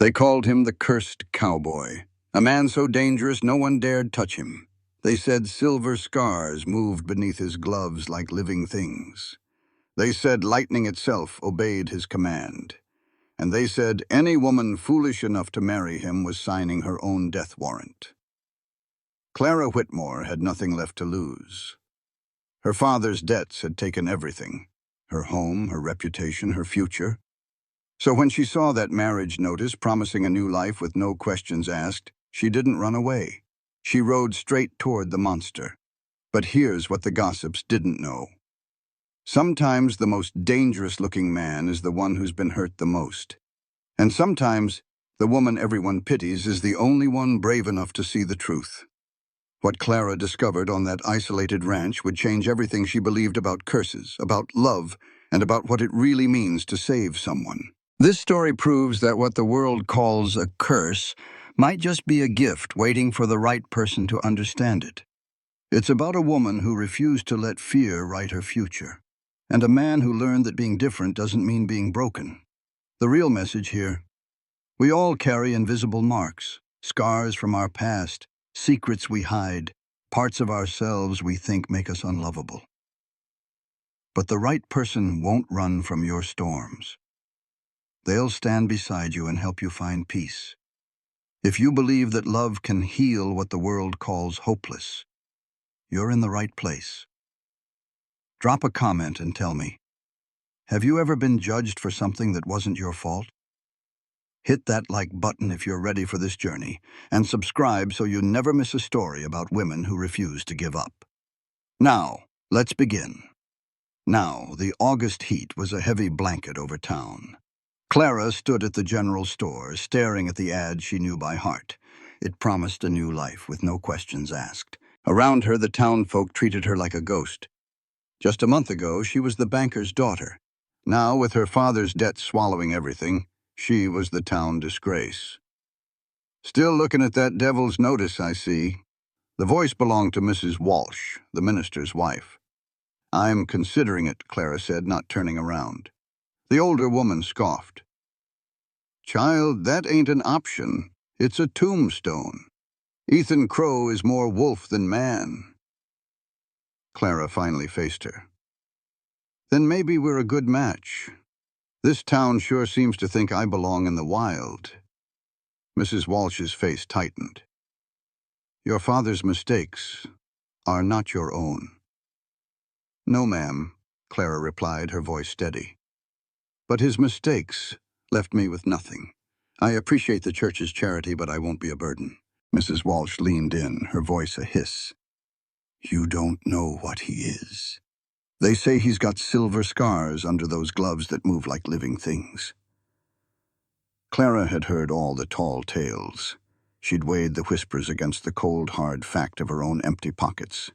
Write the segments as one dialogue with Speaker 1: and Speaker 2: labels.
Speaker 1: They called him the cursed cowboy, a man so dangerous no one dared touch him. They said silver scars moved beneath his gloves like living things. They said lightning itself obeyed his command. And they said any woman foolish enough to marry him was signing her own death warrant. Clara Whitmore had nothing left to lose. Her father's debts had taken everything: her home, her reputation, her future. So when she saw that marriage notice promising a new life with no questions asked, she didn't run away. She rode straight toward the monster. But here's what the gossips didn't know. Sometimes the most dangerous-looking man is the one who's been hurt the most. And sometimes the woman everyone pities is the only one brave enough to see the truth. What Clara discovered on that isolated ranch would change everything she believed about curses, about love, and about what it really means to save someone. This story proves that what the world calls a curse might just be a gift waiting for the right person to understand it. It's about a woman who refused to let fear write her future, and a man who learned that being different doesn't mean being broken. The real message here: we all carry invisible marks, scars from our past, secrets we hide, parts of ourselves we think make us unlovable. But the right person won't run from your storms. They'll stand beside you and help you find peace. If you believe that love can heal what the world calls hopeless, you're in the right place. Drop a comment and tell me, have you ever been judged for something that wasn't your fault? Hit that like button if you're ready for this journey, and subscribe so you never miss a story about women who refuse to give up. Now, let's begin. Now, the August heat was a heavy blanket over town. Clara stood at the general store, staring at the ad she knew by heart. It promised a new life with no questions asked. Around her, the townfolk treated her like a ghost. Just a month ago, she was the banker's daughter. Now, with her father's debt swallowing everything, she was the town disgrace. Still looking at that devil's notice, I see. The voice belonged to Mrs. Walsh, the minister's wife. I'm considering it, Clara said, not turning around. The older woman scoffed. Child, that ain't an option. It's a tombstone. Ethan Crow is more wolf than man. Clara finally faced her. Then maybe we're a good match. This town sure seems to think I belong in the wild. Mrs. Walsh's face tightened. Your father's mistakes are not your own. No, ma'am, Clara replied, her voice steady. But his mistakes left me with nothing. I appreciate the church's charity, but I won't be a burden. Mrs. Walsh leaned in, her voice a hiss. You don't know what he is. They say he's got silver scars under those gloves that move like living things. Clara had heard all the tall tales. She'd weighed the whispers against the cold, hard fact of her own empty pockets.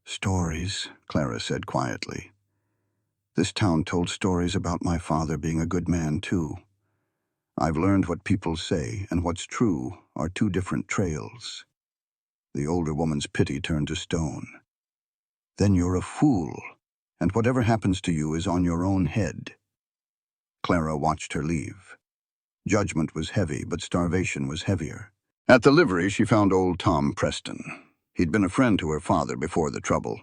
Speaker 1: Stories, Clara said quietly. This town told stories about my father being a good man, too. I've learned what people say and what's true are two different trails. The older woman's pity turned to stone. Then you're a fool, and whatever happens to you is on your own head. Clara watched her leave. Judgment was heavy, but starvation was heavier. At the livery, she found old Tom Preston. He'd been a friend to her father before the trouble.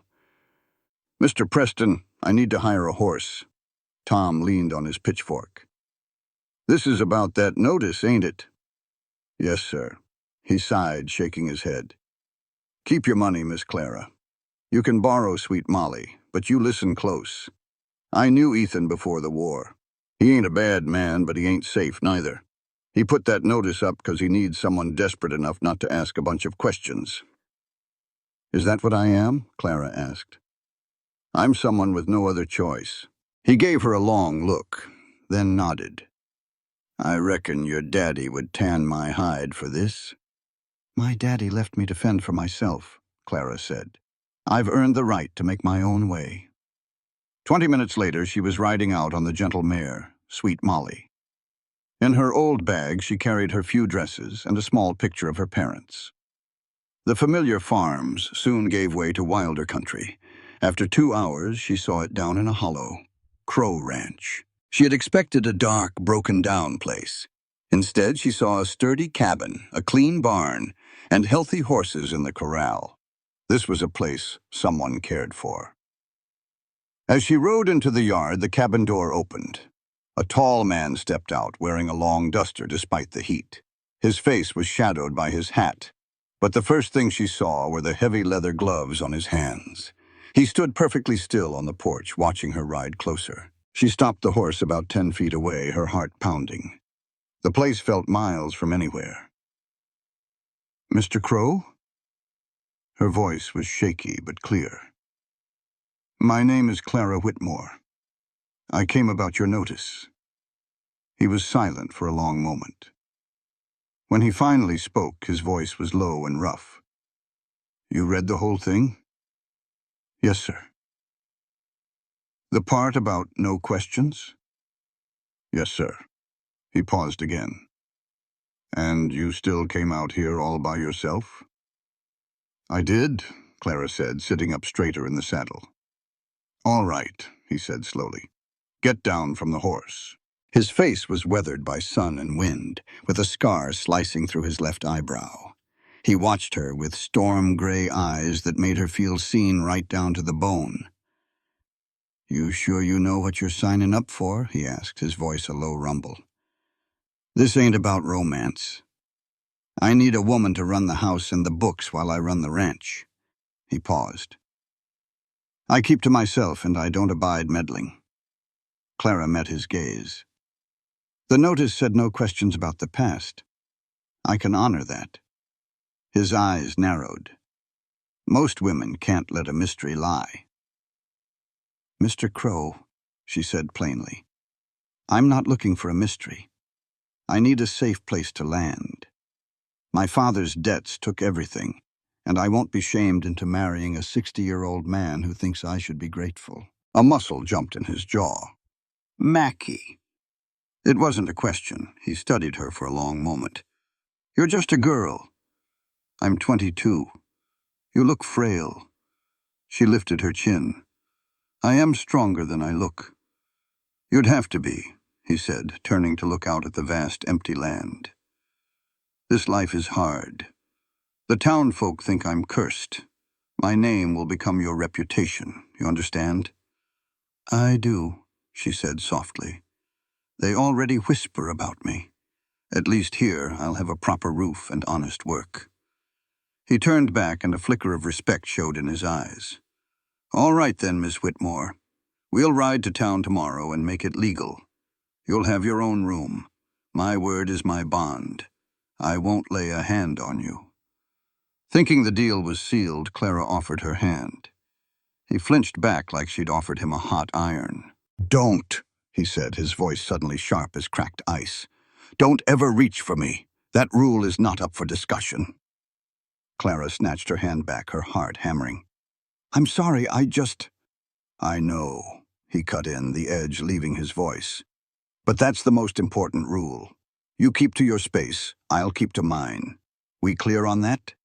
Speaker 1: Mr. Preston, I need to hire a horse. Tom leaned on his pitchfork. This is about that notice, ain't it? Yes, sir. He sighed, shaking his head. Keep your money, Miss Clara. You can borrow Sweet Molly, but you listen close. I knew Ethan before the war. He ain't a bad man, but he ain't safe neither. He put that notice up because he needs someone desperate enough not to ask a bunch of questions. Is that what I am? Clara asked. I'm someone with no other choice. He gave her a long look, then nodded. I reckon your daddy would tan my hide for this. My daddy left me to fend for myself, Clara said. I've earned the right to make my own way. 20 minutes later, she was riding out on the gentle mare, Sweet Molly. In her old bag, she carried her few dresses and a small picture of her parents. The familiar farms soon gave way to wilder country. After 2 hours, she saw it down in a hollow, Crow Ranch. She had expected a dark, broken-down place. Instead, she saw a sturdy cabin, a clean barn, and healthy horses in the corral. This was a place someone cared for. As she rode into the yard, the cabin door opened. A tall man stepped out, wearing a long duster despite the heat. His face was shadowed by his hat, but the first thing she saw were the heavy leather gloves on his hands. He stood perfectly still on the porch, watching her ride closer. She stopped the horse about 10 feet away, her heart pounding. The place felt miles from anywhere. "Mr. Crow?" Her voice was shaky but clear. "My name is Clara Whitmore. I came about your notice." He was silent for a long moment. When he finally spoke, his voice was low and rough. "You read the whole thing?" "Yes, sir." "The part about no questions?" "Yes, sir." He paused again. "And you still came out here all by yourself?" "I did," Clara said, sitting up straighter in the saddle. "All right," he said slowly. "Get down from the horse." His face was weathered by sun and wind, with a scar slicing through his left eyebrow. He watched her with storm-gray eyes that made her feel seen right down to the bone. "You sure you know what you're signing up for?" he asked, his voice a low rumble. "This ain't about romance. I need a woman to run the house and the books while I run the ranch." He paused. "I keep to myself and I don't abide meddling." Clara met his gaze. "The notice said no questions about the past. I can honor that." His eyes narrowed. "Most women can't let a mystery lie." "Mr. Crow," she said plainly, "I'm not looking for a mystery. I need a safe place to land. My father's debts took everything, and I won't be shamed into marrying a 60-year-old man who thinks I should be grateful." A muscle jumped in his jaw. "Mackie." It wasn't a question. He studied her for a long moment. "You're just a girl." "I'm 22. You look frail." She lifted her chin. "I am stronger than I look." "You'd have to be," he said, turning to look out at the vast empty land. "This life is hard. The town folk think I'm cursed. My name will become your reputation, you understand?" "I do," she said softly. "They already whisper about me. At least here I'll have a proper roof and honest work." He turned back and a flicker of respect showed in his eyes. "All right then, Miss Whitmore. We'll ride to town tomorrow and make it legal. You'll have your own room. My word is my bond. I won't lay a hand on you." Thinking the deal was sealed, Clara offered her hand. He flinched back like she'd offered him a hot iron. "Don't," he said, his voice suddenly sharp as cracked ice. "Don't ever reach for me. That rule is not up for discussion." Clara snatched her hand back, her heart hammering. "I'm sorry, I know," he cut in, the edge leaving his voice. "But that's the most important rule. You keep to your space, I'll keep to mine. We clear on that?"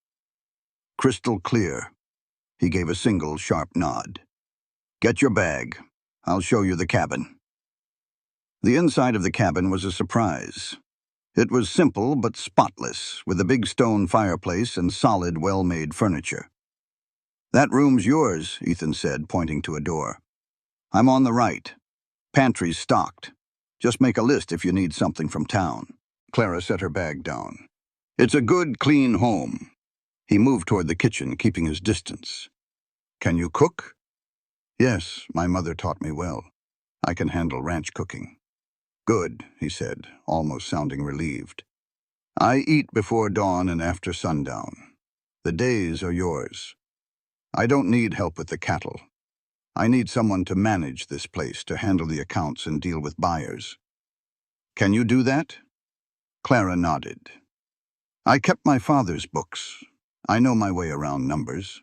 Speaker 1: "Crystal clear." He gave a single, sharp nod. "Get your bag. I'll show you the cabin." The inside of the cabin was a surprise. It was simple but spotless, with a big stone fireplace and solid, well-made furniture. "That room's yours," Ethan said, pointing to a door. "I'm on the right. Pantry's stocked. Just make a list if you need something from town." Clara set her bag down. "It's a good, clean home." He moved toward the kitchen, keeping his distance. "Can you cook?" "Yes, my mother taught me well. I can handle ranch cooking." "Good," he said, almost sounding relieved. "I eat before dawn and after sundown. The days are yours. I don't need help with the cattle. I need someone to manage this place, to handle the accounts and deal with buyers." "Can you do that?" Clara nodded. "I kept my father's books. I know my way around numbers."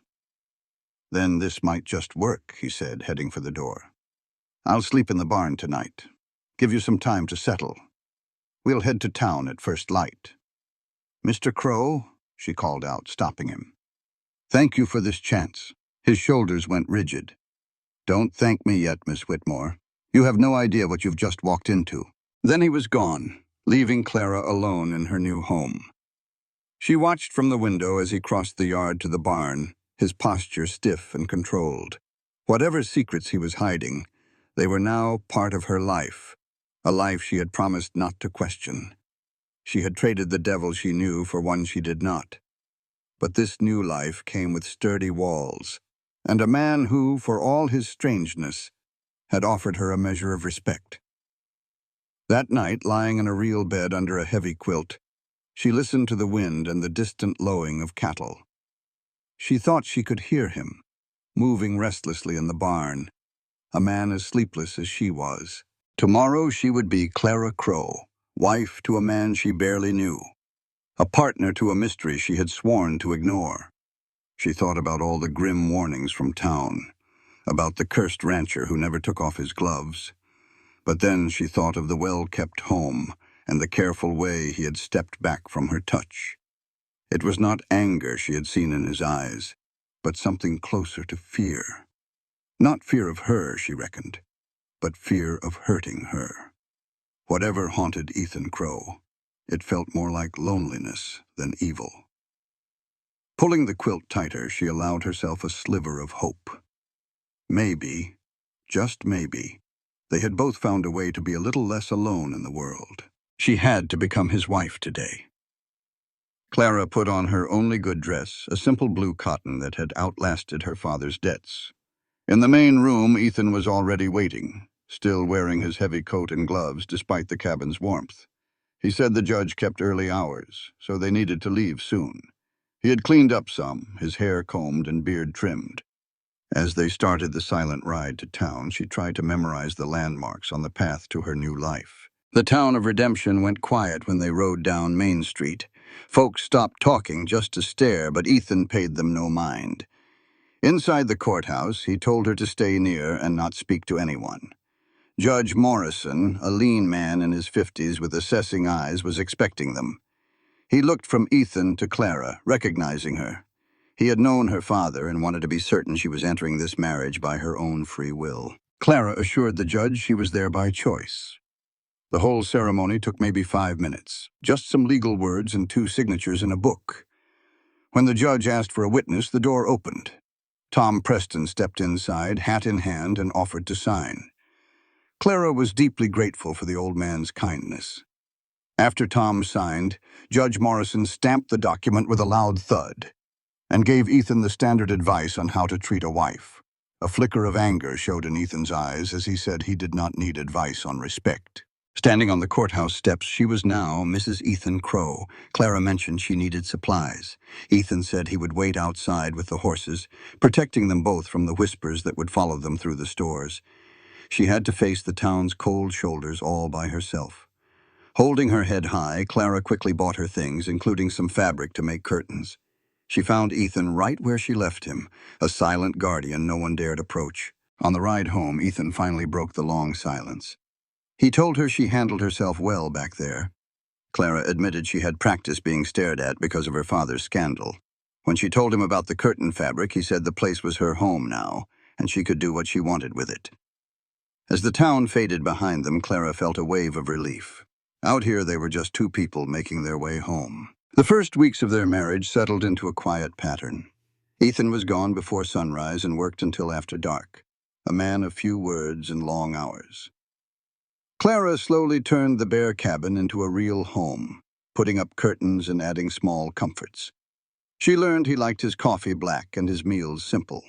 Speaker 1: "Then this might just work," he said, heading for the door. "I'll sleep in the barn tonight. Give you some time to settle. We'll head to town at first light." "Mr. Crow," she called out, stopping him. "Thank you for this chance." His shoulders went rigid. "Don't thank me yet, Miss Whitmore. You have no idea what you've just walked into." Then he was gone, leaving Clara alone in her new home. She watched from the window as he crossed the yard to the barn, his posture stiff and controlled. Whatever secrets he was hiding, they were now part of her life, a life she had promised not to question. She had traded the devil she knew for one she did not. But this new life came with sturdy walls, and a man who, for all his strangeness, had offered her a measure of respect. That night, lying in a real bed under a heavy quilt, she listened to the wind and the distant lowing of cattle. She thought she could hear him, moving restlessly in the barn, a man as sleepless as she was. Tomorrow she would be Clara Crow, wife to a man she barely knew, a partner to a mystery she had sworn to ignore. She thought about all the grim warnings from town, about the cursed rancher who never took off his gloves. But then she thought of the well-kept home and the careful way he had stepped back from her touch. It was not anger she had seen in his eyes, but something closer to fear. Not fear of her, she reckoned, but fear of hurting her. Whatever haunted Ethan Crow, it felt more like loneliness than evil. Pulling the quilt tighter, she allowed herself a sliver of hope. Maybe, just maybe, they had both found a way to be a little less alone in the world. She had to become his wife today. Clara put on her only good dress, a simple blue cotton that had outlasted her father's debts. In the main room, Ethan was already waiting, still wearing his heavy coat and gloves despite the cabin's warmth. He said the judge kept early hours, so they needed to leave soon. He had cleaned up some, his hair combed and beard trimmed. As they started the silent ride to town, she tried to memorize the landmarks on the path to her new life. The town of Redemption went quiet when they rode down Main Street. Folks stopped talking just to stare, but Ethan paid them no mind. Inside the courthouse, he told her to stay near and not speak to anyone. Judge Morrison, a lean man in his 50s with assessing eyes, was expecting them. He looked from Ethan to Clara, recognizing her. He had known her father and wanted to be certain she was entering this marriage by her own free will. Clara assured the judge she was there by choice. The whole ceremony took maybe 5 minutes, just some legal words and 2 signatures in a book. When the judge asked for a witness, the door opened. Tom Preston stepped inside, hat in hand, and offered to sign. Clara was deeply grateful for the old man's kindness. After Tom signed, Judge Morrison stamped the document with a loud thud and gave Ethan the standard advice on how to treat a wife. A flicker of anger showed in Ethan's eyes as he said he did not need advice on respect. Standing on the courthouse steps, she was now Mrs. Ethan Crow. Clara mentioned she needed supplies. Ethan said he would wait outside with the horses, protecting them both from the whispers that would follow them through the stores. She had to face the town's cold shoulders all by herself. Holding her head high, Clara quickly bought her things, including some fabric to make curtains. She found Ethan right where she left him, a silent guardian no one dared approach. On the ride home, Ethan finally broke the long silence. He told her she handled herself well back there. Clara admitted she had practice being stared at because of her father's scandal. When she told him about the curtain fabric, he said the place was her home now, and she could do what she wanted with it. As the town faded behind them, Clara felt a wave of relief. Out here, they were just 2 people making their way home. The first weeks of their marriage settled into a quiet pattern. Ethan was gone before sunrise and worked until after dark, a man of few words and long hours. Clara slowly turned the bare cabin into a real home, putting up curtains and adding small comforts. She learned he liked his coffee black and his meals simple.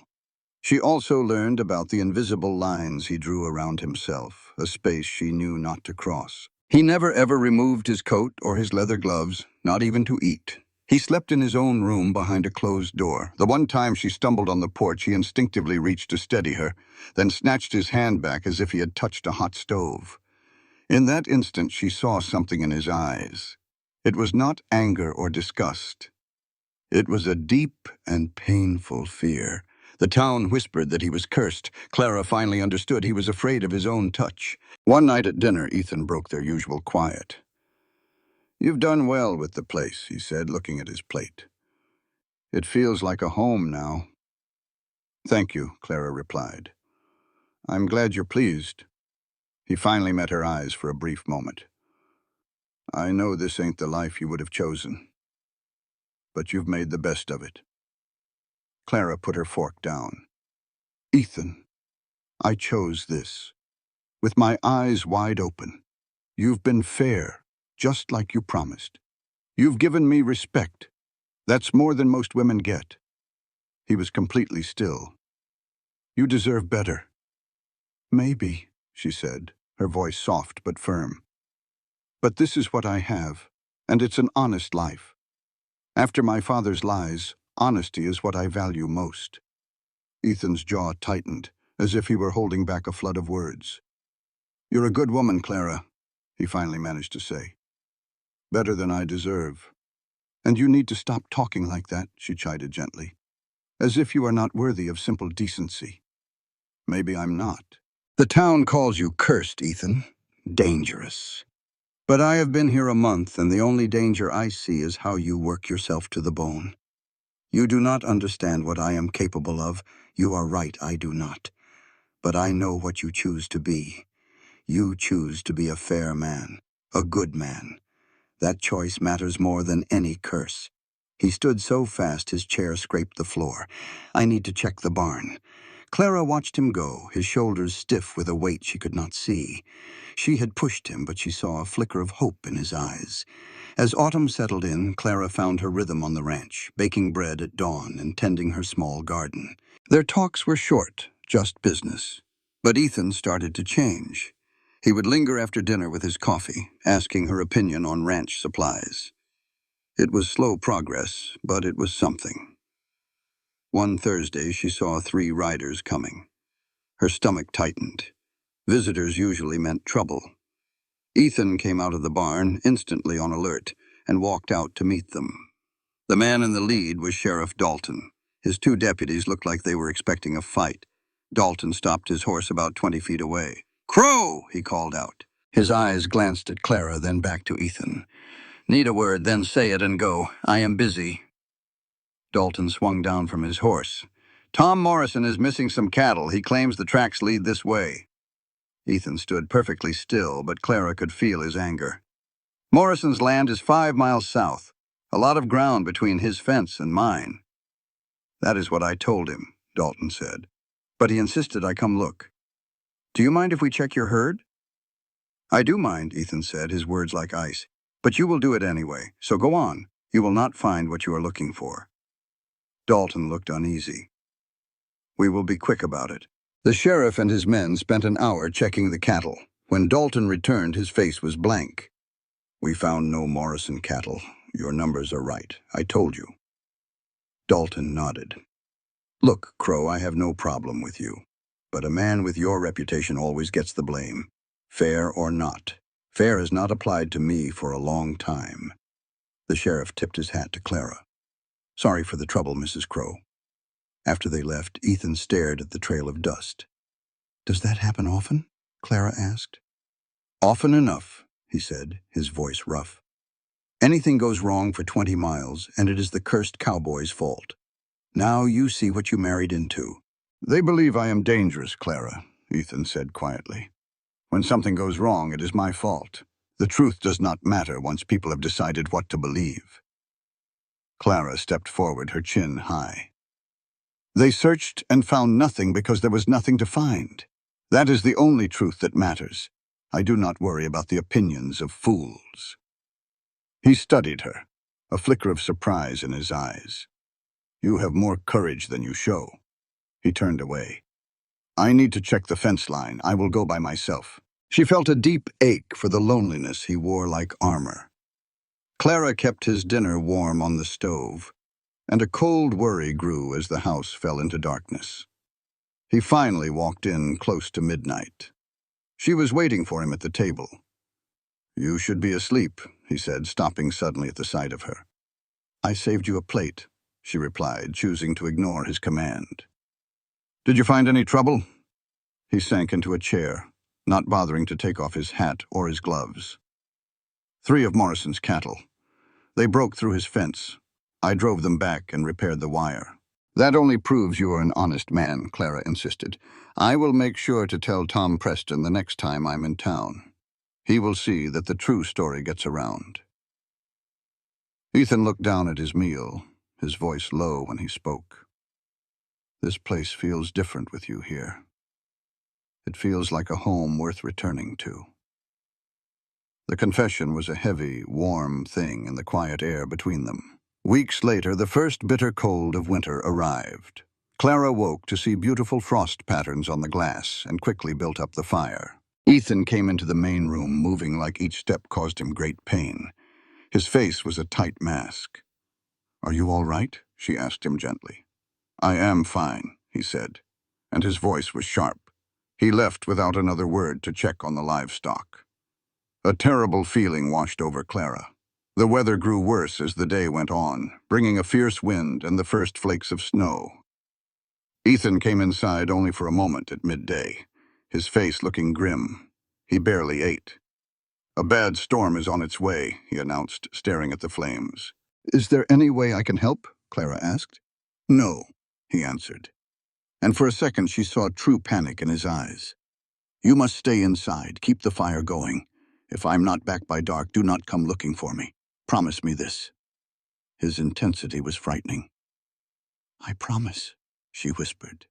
Speaker 1: She also learned about the invisible lines he drew around himself, a space she knew not to cross. He never ever removed his coat or his leather gloves, not even to eat. He slept in his own room behind a closed door. The one time she stumbled on the porch, he instinctively reached to steady her, then snatched his hand back as if he had touched a hot stove. In that instant, she saw something in his eyes. It was not anger or disgust. It was a deep and painful fear. The town whispered that he was cursed. Clara finally understood he was afraid of his own touch. One night at dinner, Ethan broke their usual quiet. "You've done well with the place," he said, looking at his plate. "It feels like a home now." "Thank you," Clara replied. "I'm glad you're pleased." He finally met her eyes for a brief moment. I know this ain't the life you would have chosen, but you've made the best of it. Clara put her fork down. Ethan, I chose this. With my eyes wide open. You've been fair, just like you promised. You've given me respect. That's more than most women get. He was completely still. You deserve better. Maybe, she said, her voice soft but firm. But this is what I have, and it's an honest life. After my father's lies, honesty is what I value most. Ethan's jaw tightened, as if he were holding back a flood of words. You're a good woman, Clara, he finally managed to say. Better than I deserve. And you need to stop talking like that, she chided gently. As if you are not worthy of simple decency. Maybe I'm not. The town calls you cursed, Ethan. Dangerous. But I have been here a month, and the only danger I see is how you work yourself to the bone. You do not understand what I am capable of. You are right, I do not. But I know what you choose to be. You choose to be a fair man, a good man. That choice matters more than any curse. He stood so fast his chair scraped the floor. I need to check the barn. Clara watched him go, his shoulders stiff with a weight she could not see. She had pushed him, but she saw a flicker of hope in his eyes. As autumn settled in, Clara found her rhythm on the ranch, baking bread at dawn and tending her small garden. Their talks were short, just business. But Ethan started to change. He would linger after dinner with his coffee, asking her opinion on ranch supplies. It was slow progress, but it was something. One Thursday, she saw 3 riders coming. Her stomach tightened. Visitors usually meant trouble. Ethan came out of the barn, instantly on alert, and walked out to meet them. The man in the lead was Sheriff Dalton. His 2 deputies looked like they were expecting a fight. Dalton stopped his horse about 20 feet away. "Crow!" he called out. His eyes glanced at Clara, then back to Ethan. "Need a word, then say it and go. I am busy." Dalton swung down from his horse. "Tom Morrison is missing some cattle. He claims the tracks lead this way." Ethan stood perfectly still, but Clara could feel his anger. "Morrison's land is 5 miles south. A lot of ground between his fence and mine." "That is what I told him," Dalton said. "But he insisted I come look. Do you mind if we check your herd?" "I do mind," Ethan said, his words like ice. "But you will do it anyway, so go on. You will not find what you are looking for." Dalton looked uneasy. "We will be quick about it." The sheriff and his men spent an hour checking the cattle. When Dalton returned, his face was blank. "We found no Morrison cattle. Your numbers are right. I told you." Dalton nodded. "Look, Crow, I have no problem with you. But a man with your reputation always gets the blame. Fair or not. Fair has not applied to me for a long time." The sheriff tipped his hat to Clara. "Sorry for the trouble, Mrs. Crow." After they left, Ethan stared at the trail of dust. "Does that happen often?" Clara asked. "Often enough," he said, his voice rough. "Anything goes wrong for 20 miles, and it is the cursed cowboy's fault. Now you see what you married into." "They believe I am dangerous, Clara," Ethan said quietly. "When something goes wrong, it is my fault. The truth does not matter once people have decided what to believe." Clara stepped forward, her chin high. "They searched and found nothing because there was nothing to find. That is the only truth that matters. I do not worry about the opinions of fools." He studied her, a flicker of surprise in his eyes. "You have more courage than you show." He turned away. "I need to check the fence line. I will go by myself." She felt a deep ache for the loneliness he wore like armor. Clara kept his dinner warm on the stove, and a cold worry grew as the house fell into darkness. He finally walked in close to midnight. She was waiting for him at the table. "You should be asleep," he said, stopping suddenly at the sight of her. "I saved you a plate," she replied, choosing to ignore his command. "Did you find any trouble?" He sank into a chair, not bothering to take off his hat or his gloves. "3 of Morrison's cattle. They broke through his fence. I drove them back and repaired the wire." "That only proves you are an honest man," Clara insisted. "I will make sure to tell Tom Preston the next time I'm in town." He will see that the true story gets around. Ethan looked down at his meal, his voice low when he spoke. This place feels different with you here. It feels like a home worth returning to. The confession was a heavy, warm thing in the quiet air between them. Weeks later, the first bitter cold of winter arrived. Clara woke to see beautiful frost patterns on the glass and quickly built up the fire. Ethan came into the main room, moving like each step caused him great pain. His face was a tight mask. "Are you all right?" she asked him gently. "I am fine," he said, and his voice was sharp. He left without another word to check on the livestock. A terrible feeling washed over Clara. The weather grew worse as the day went on, bringing a fierce wind and the first flakes of snow. Ethan came inside only for a moment at midday, his face looking grim. He barely ate. "A bad storm is on its way," he announced, staring at the flames. "Is there any way I can help?" Clara asked. "No," he answered. And for a second she saw true panic in his eyes. "You must stay inside, keep the fire going. If I'm not back by dark, do not come looking for me. Promise me this." His intensity was frightening. "I promise," she whispered.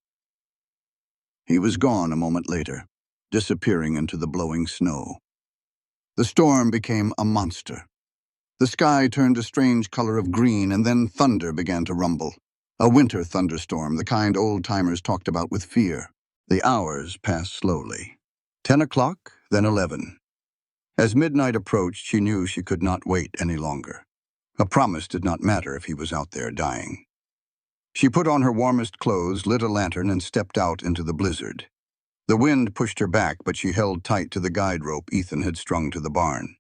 Speaker 1: He was gone a moment later, disappearing into the blowing snow. The storm became a monster. The sky turned a strange color of green, and then thunder began to rumble. A winter thunderstorm, the kind old-timers talked about with fear. The hours passed slowly. 10 o'clock, then 11. As midnight approached, she knew she could not wait any longer. A promise did not matter if he was out there dying. She put on her warmest clothes, lit a lantern, and stepped out into the blizzard. The wind pushed her back, but she held tight to the guide rope Ethan had strung to the barn.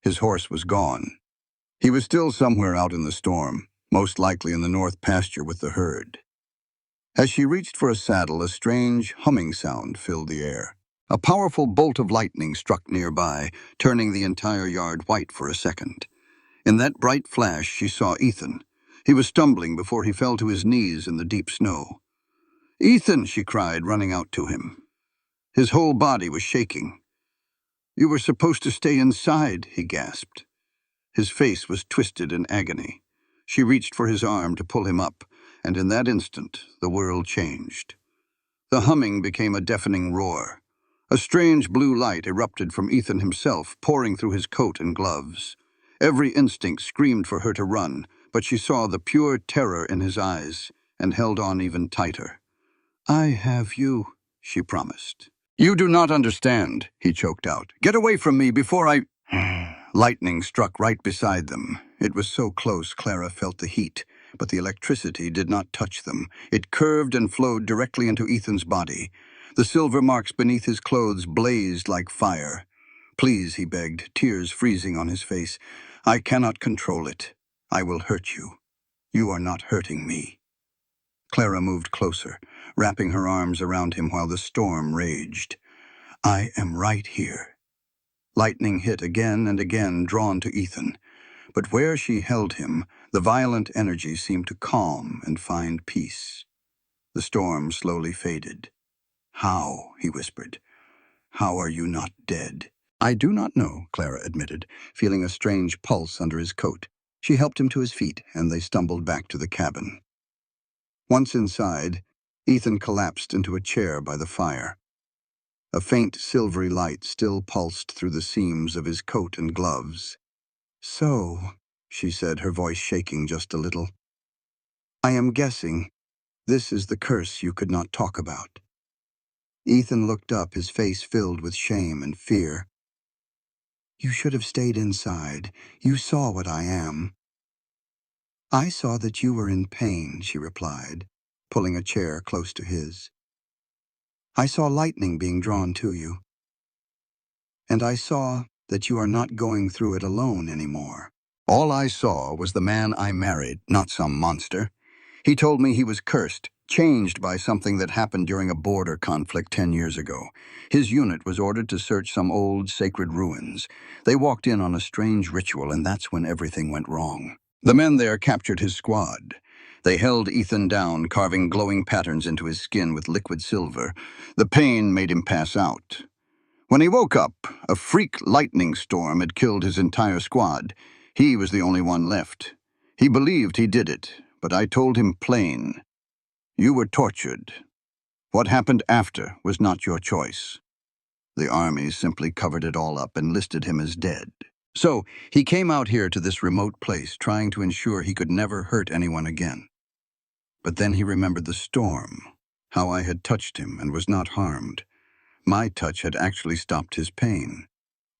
Speaker 1: His horse was gone. He was still somewhere out in the storm, most likely in the north pasture with the herd. As she reached for a saddle, a strange humming sound filled the air. A powerful bolt of lightning struck nearby, turning the entire yard white for a second. In that bright flash, she saw Ethan. He was stumbling before he fell to his knees in the deep snow. "Ethan!" she cried, running out to him. His whole body was shaking. "You were supposed to stay inside," he gasped. His face was twisted in agony. She reached for his arm to pull him up, and in that instant, the world changed. The humming became a deafening roar. A strange blue light erupted from Ethan himself, pouring through his coat and gloves. Every instinct screamed for her to run, but she saw the pure terror in his eyes and held on even tighter. "I have you," she promised. "You do not understand," he choked out. "Get away from me before I—" Lightning struck right beside them. It was so close Clara felt the heat, but the electricity did not touch them. It curved and flowed directly into Ethan's body. The silver marks beneath his clothes blazed like fire. "Please," he begged, tears freezing on his face. "I cannot control it. I will hurt you. You are not hurting me." Clara moved closer, wrapping her arms around him while the storm raged. "I am right here." Lightning hit again and again, drawn to Ethan. But where she held him, the violent energy seemed to calm and find peace. The storm slowly faded. "How?" he whispered. "How are you not dead?" "I do not know," Clara admitted, feeling a strange pulse under his coat. She helped him to his feet, and they stumbled back to the cabin. Once inside, Ethan collapsed into a chair by the fire. A faint silvery light still pulsed through the seams of his coat and gloves. "So," she said, her voice shaking just a little, "I am guessing this is the curse you could not talk about." Ethan looked up, his face filled with shame and fear. "You should have stayed inside. You saw what I am." "I saw that you were in pain," she replied, pulling a chair close to his. "I saw lightning being drawn to you. And I saw that you are not going through it alone anymore." All I saw was the man I married, not some monster. He told me he was cursed, changed by something that happened during a border conflict 10 years ago. His unit was ordered to search some old sacred ruins. They walked in on a strange ritual, and that's when everything went wrong. The men there captured his squad. They held Ethan down, carving glowing patterns into his skin with liquid silver. The pain made him pass out. When he woke up, a freak lightning storm had killed his entire squad. He was the only one left. He believed he did it, but I told him plain. You were tortured. What happened after was not your choice. The army simply covered it all up and listed him as dead. So, he came out here to this remote place, trying to ensure he could never hurt anyone again. But then he remembered the storm, how I had touched him and was not harmed. My touch had actually stopped his pain.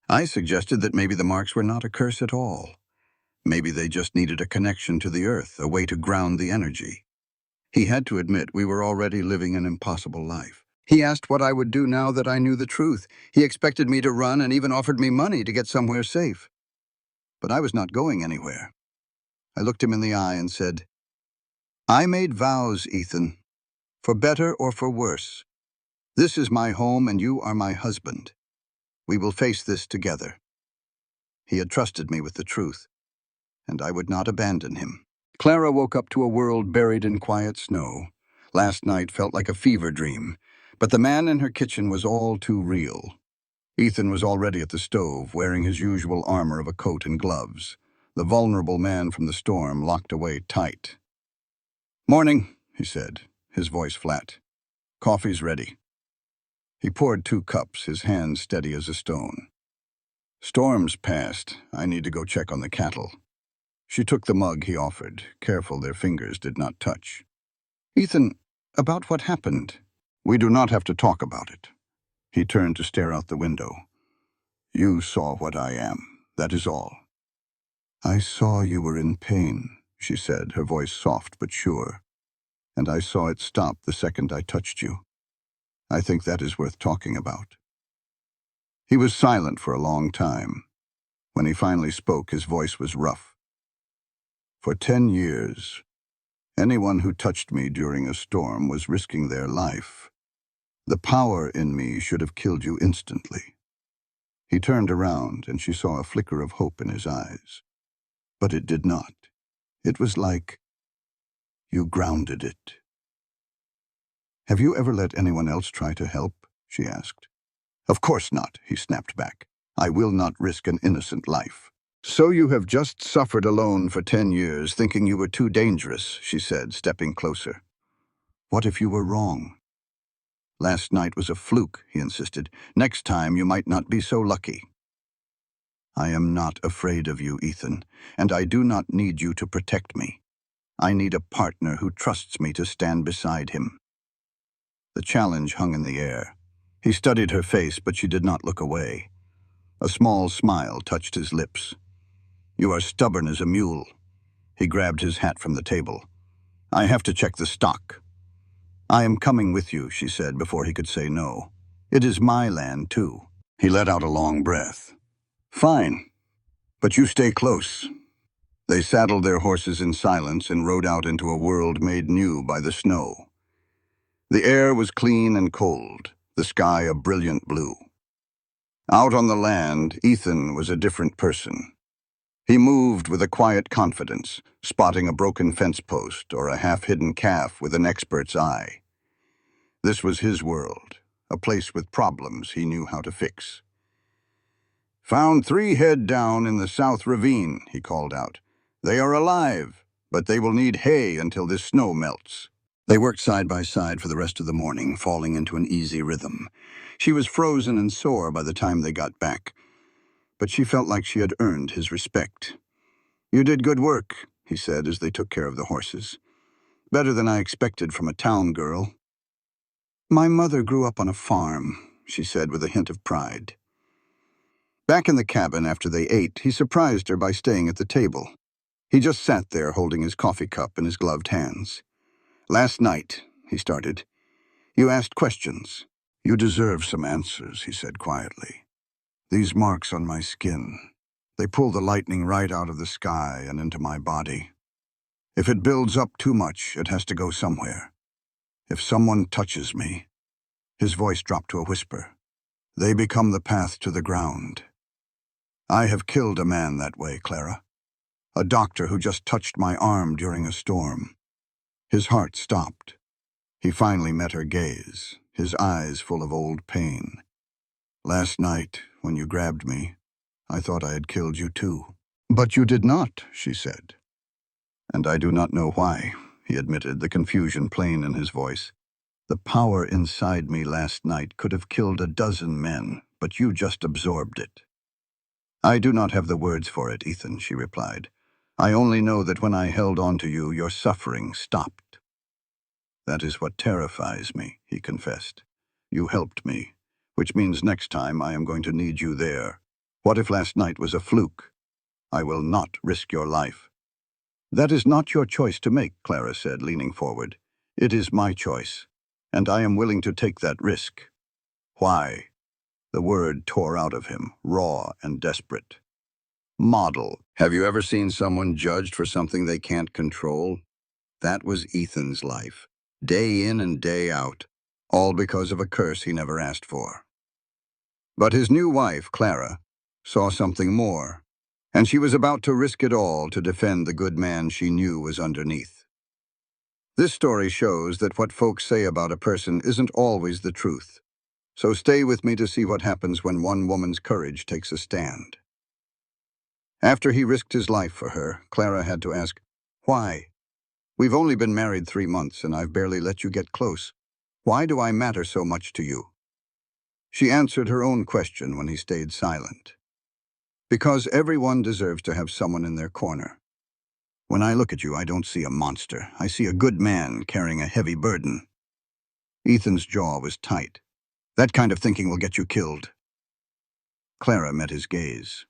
Speaker 1: I suggested that maybe the marks were not a curse at all. Maybe they just needed a connection to the earth, a way to ground the energy. He had to admit we were already living an impossible life. He asked what I would do now that I knew the truth. He expected me to run and even offered me money to get somewhere safe. But I was not going anywhere. I looked him in the eye and said, I made vows, Ethan, for better or for worse. This is my home and you are my husband. We will face this together. He had trusted me with the truth, and I would not abandon him. Clara woke up to a world buried in quiet snow. Last night felt like a fever dream, but the man in her kitchen was all too real. Ethan was already at the stove, wearing his usual armor of a coat and gloves. The vulnerable man from the storm locked away tight. Morning, he said, his voice flat. Coffee's ready. He poured 2 cups, his hands steady as a stone. Storm's passed. I need to go check on the cattle. She took the mug he offered, careful their fingers did not touch. Ethan, about what happened? We do not have to talk about it. He turned to stare out the window. You saw what I am, that is all. I saw you were in pain, she said, her voice soft but sure. And I saw it stop the second I touched you. I think that is worth talking about. He was silent for a long time. When he finally spoke, his voice was rough. For 10 years, anyone who touched me during a storm was risking their life. The power in me should have killed you instantly. He turned around, and she saw a flicker of hope in his eyes. But it did not. It was like you grounded it. Have you ever let anyone else try to help? She asked. Of course not, he snapped back. I will not risk an innocent life. So you have just suffered alone for 10 years, thinking you were too dangerous, she said, stepping closer. What if you were wrong? Last night was a fluke, he insisted. Next time you might not be so lucky. I am not afraid of you, Ethan, and I do not need you to protect me. I need a partner who trusts me to stand beside him. The challenge hung in the air. He studied her face, but she did not look away. A small smile touched his lips. You are stubborn as a mule. He grabbed his hat from the table. I have to check the stock. I am coming with you, she said before he could say no. It is my land, too. He let out a long breath. Fine, but you stay close. They saddled their horses in silence and rode out into a world made new by the snow. The air was clean and cold, the sky a brilliant blue. Out on the land, Ethan was a different person. He moved with a quiet confidence, spotting a broken fence post or a half-hidden calf with an expert's eye. This was his world, a place with problems he knew how to fix. Found 3 head down in the South Ravine, he called out. They are alive, but they will need hay until this snow melts. They worked side by side for the rest of the morning, falling into an easy rhythm. She was frozen and sore by the time they got back, but she felt like she had earned his respect. You did good work, he said as they took care of the horses. Better than I expected from a town girl. My mother grew up on a farm, she said with a hint of pride. Back in the cabin after they ate, he surprised her by staying at the table. He just sat there holding his coffee cup in his gloved hands. Last night, he started, you asked questions. You deserve some answers, he said quietly. These marks on my skin, they pull the lightning right out of the sky and into my body. If it builds up too much, it has to go somewhere. If someone touches me, his voice dropped to a whisper, they become the path to the ground. I have killed a man that way, Clara. A doctor who just touched my arm during a storm. His heart stopped. He finally met her gaze, his eyes full of old pain. Last night, when you grabbed me, I thought I had killed you too. But you did not, she said. And I do not know why, he admitted, the confusion plain in his voice. The power inside me last night could have killed a dozen men, but you just absorbed it. I do not have the words for it, Ethan, she replied. I only know that when I held on to you, your suffering stopped. That is what terrifies me, he confessed. You helped me, which means next time I am going to need you there. What if last night was a fluke? I will not risk your life. That is not your choice to make, Clara said, leaning forward. It is my choice, and I am willing to take that risk. Why? The word tore out of him, raw and desperate. Model. Have you ever seen someone judged for something they can't control? That was Ethan's life, day in and day out, all because of a curse he never asked for. But his new wife, Clara, saw something more, and she was about to risk it all to defend the good man she knew was underneath. This story shows that what folks say about a person isn't always the truth. So stay with me to see what happens when one woman's courage takes a stand. After he risked his life for her, Clara had to ask, why? We've only been married 3 months, and I've barely let you get close. Why do I matter so much to you? She answered her own question when he stayed silent. Because everyone deserves to have someone in their corner. When I look at you, I don't see a monster. I see a good man carrying a heavy burden. Ethan's jaw was tight. That kind of thinking will get you killed. Clara met his gaze.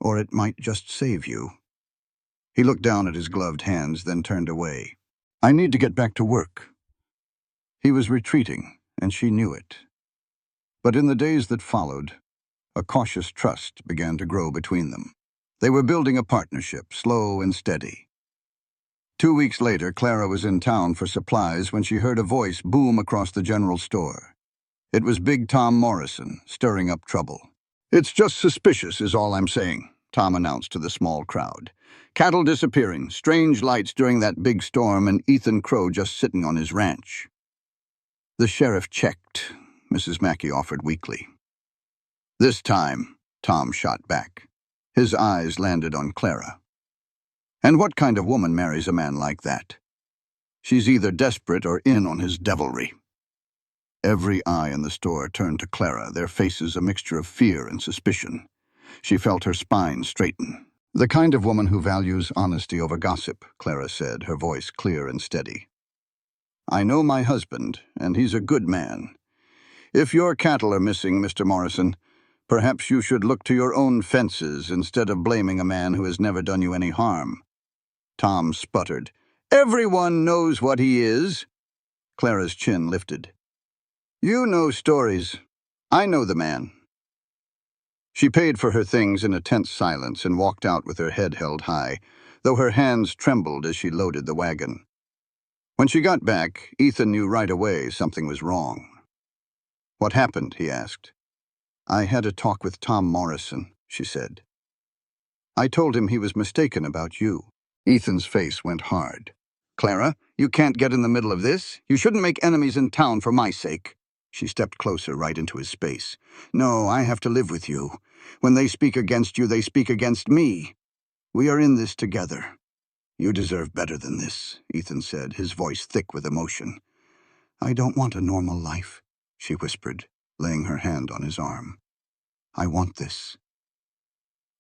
Speaker 1: Or it might just save you. He looked down at his gloved hands, then turned away. I need to get back to work. He was retreating, and she knew it. But in the days that followed, a cautious trust began to grow between them. They were building a partnership, slow and steady. 2 weeks later, Clara was in town for supplies when she heard a voice boom across the general store. It was Big Tom Morrison, stirring up trouble. It's just suspicious, is all I'm saying, Tom announced to the small crowd. Cattle disappearing, strange lights during that big storm, and Ethan Crow just sitting on his ranch. The sheriff checked, Mrs. Mackey offered weakly. This time, Tom shot back. His eyes landed on Clara. And what kind of woman marries a man like that? She's either desperate or in on his devilry. Every eye in the store turned to Clara, their faces a mixture of fear and suspicion. She felt her spine straighten. The kind of woman who values honesty over gossip, Clara said, her voice clear and steady. I know my husband, and he's a good man. If your cattle are missing, Mr. Morrison, perhaps you should look to your own fences instead of blaming a man who has never done you any harm. Tom sputtered. Everyone knows what he is. Clara's chin lifted. You know stories. I know the man. She paid for her things in a tense silence and walked out with her head held high, though her hands trembled as she loaded the wagon. When she got back, Ethan knew right away something was wrong. What happened? He asked. I had a talk with Tom Morrison, she said. I told him he was mistaken about you. Ethan's face went hard. Clara, you can't get in the middle of this. You shouldn't make enemies in town for my sake. She stepped closer, right into his space. No, I have to live with you. When they speak against you, they speak against me. We are in this together. You deserve better than this, Ethan said, his voice thick with emotion. I don't want a normal life, she whispered, laying her hand on his arm. I want this.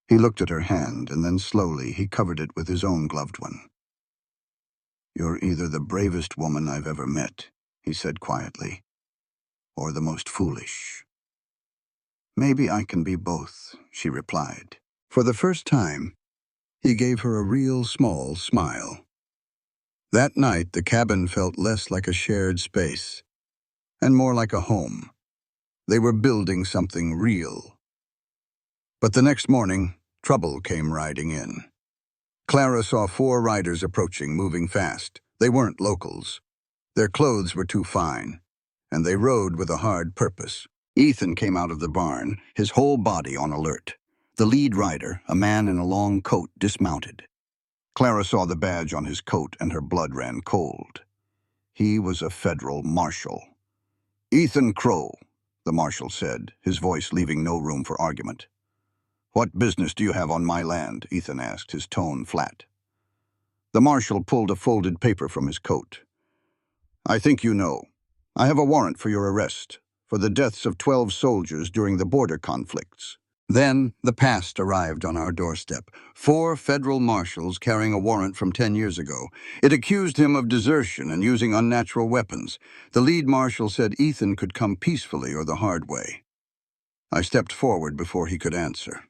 Speaker 1: He looked at her hand, and then slowly he covered it with his own gloved one. You're either the bravest woman I've ever met, he said quietly, or the most foolish. Maybe I can be both, she replied. For the first time, he gave her a real small smile. That night, the cabin felt less like a shared space, and more like a home. They were building something real. But the next morning, trouble came riding in. Clara saw 4 riders approaching, moving fast. They weren't locals. Their clothes were too fine, and they rode with a hard purpose. Ethan came out of the barn, his whole body on alert. The lead rider, a man in a long coat, dismounted. Clara saw the badge on his coat, and her blood ran cold. He was a federal marshal. Ethan Crow, the marshal said, his voice leaving no room for argument. "What business do you have on my land?" Ethan asked, his tone flat. The marshal pulled a folded paper from his coat. "I think you know. I have a warrant for your arrest, for the deaths of 12 soldiers during the border conflicts." Then the past arrived on our doorstep. 4 federal marshals carrying a warrant from 10 years ago. It accused him of desertion and using unnatural weapons. The lead marshal said Ethan could come peacefully or the hard way. I stepped forward before he could answer.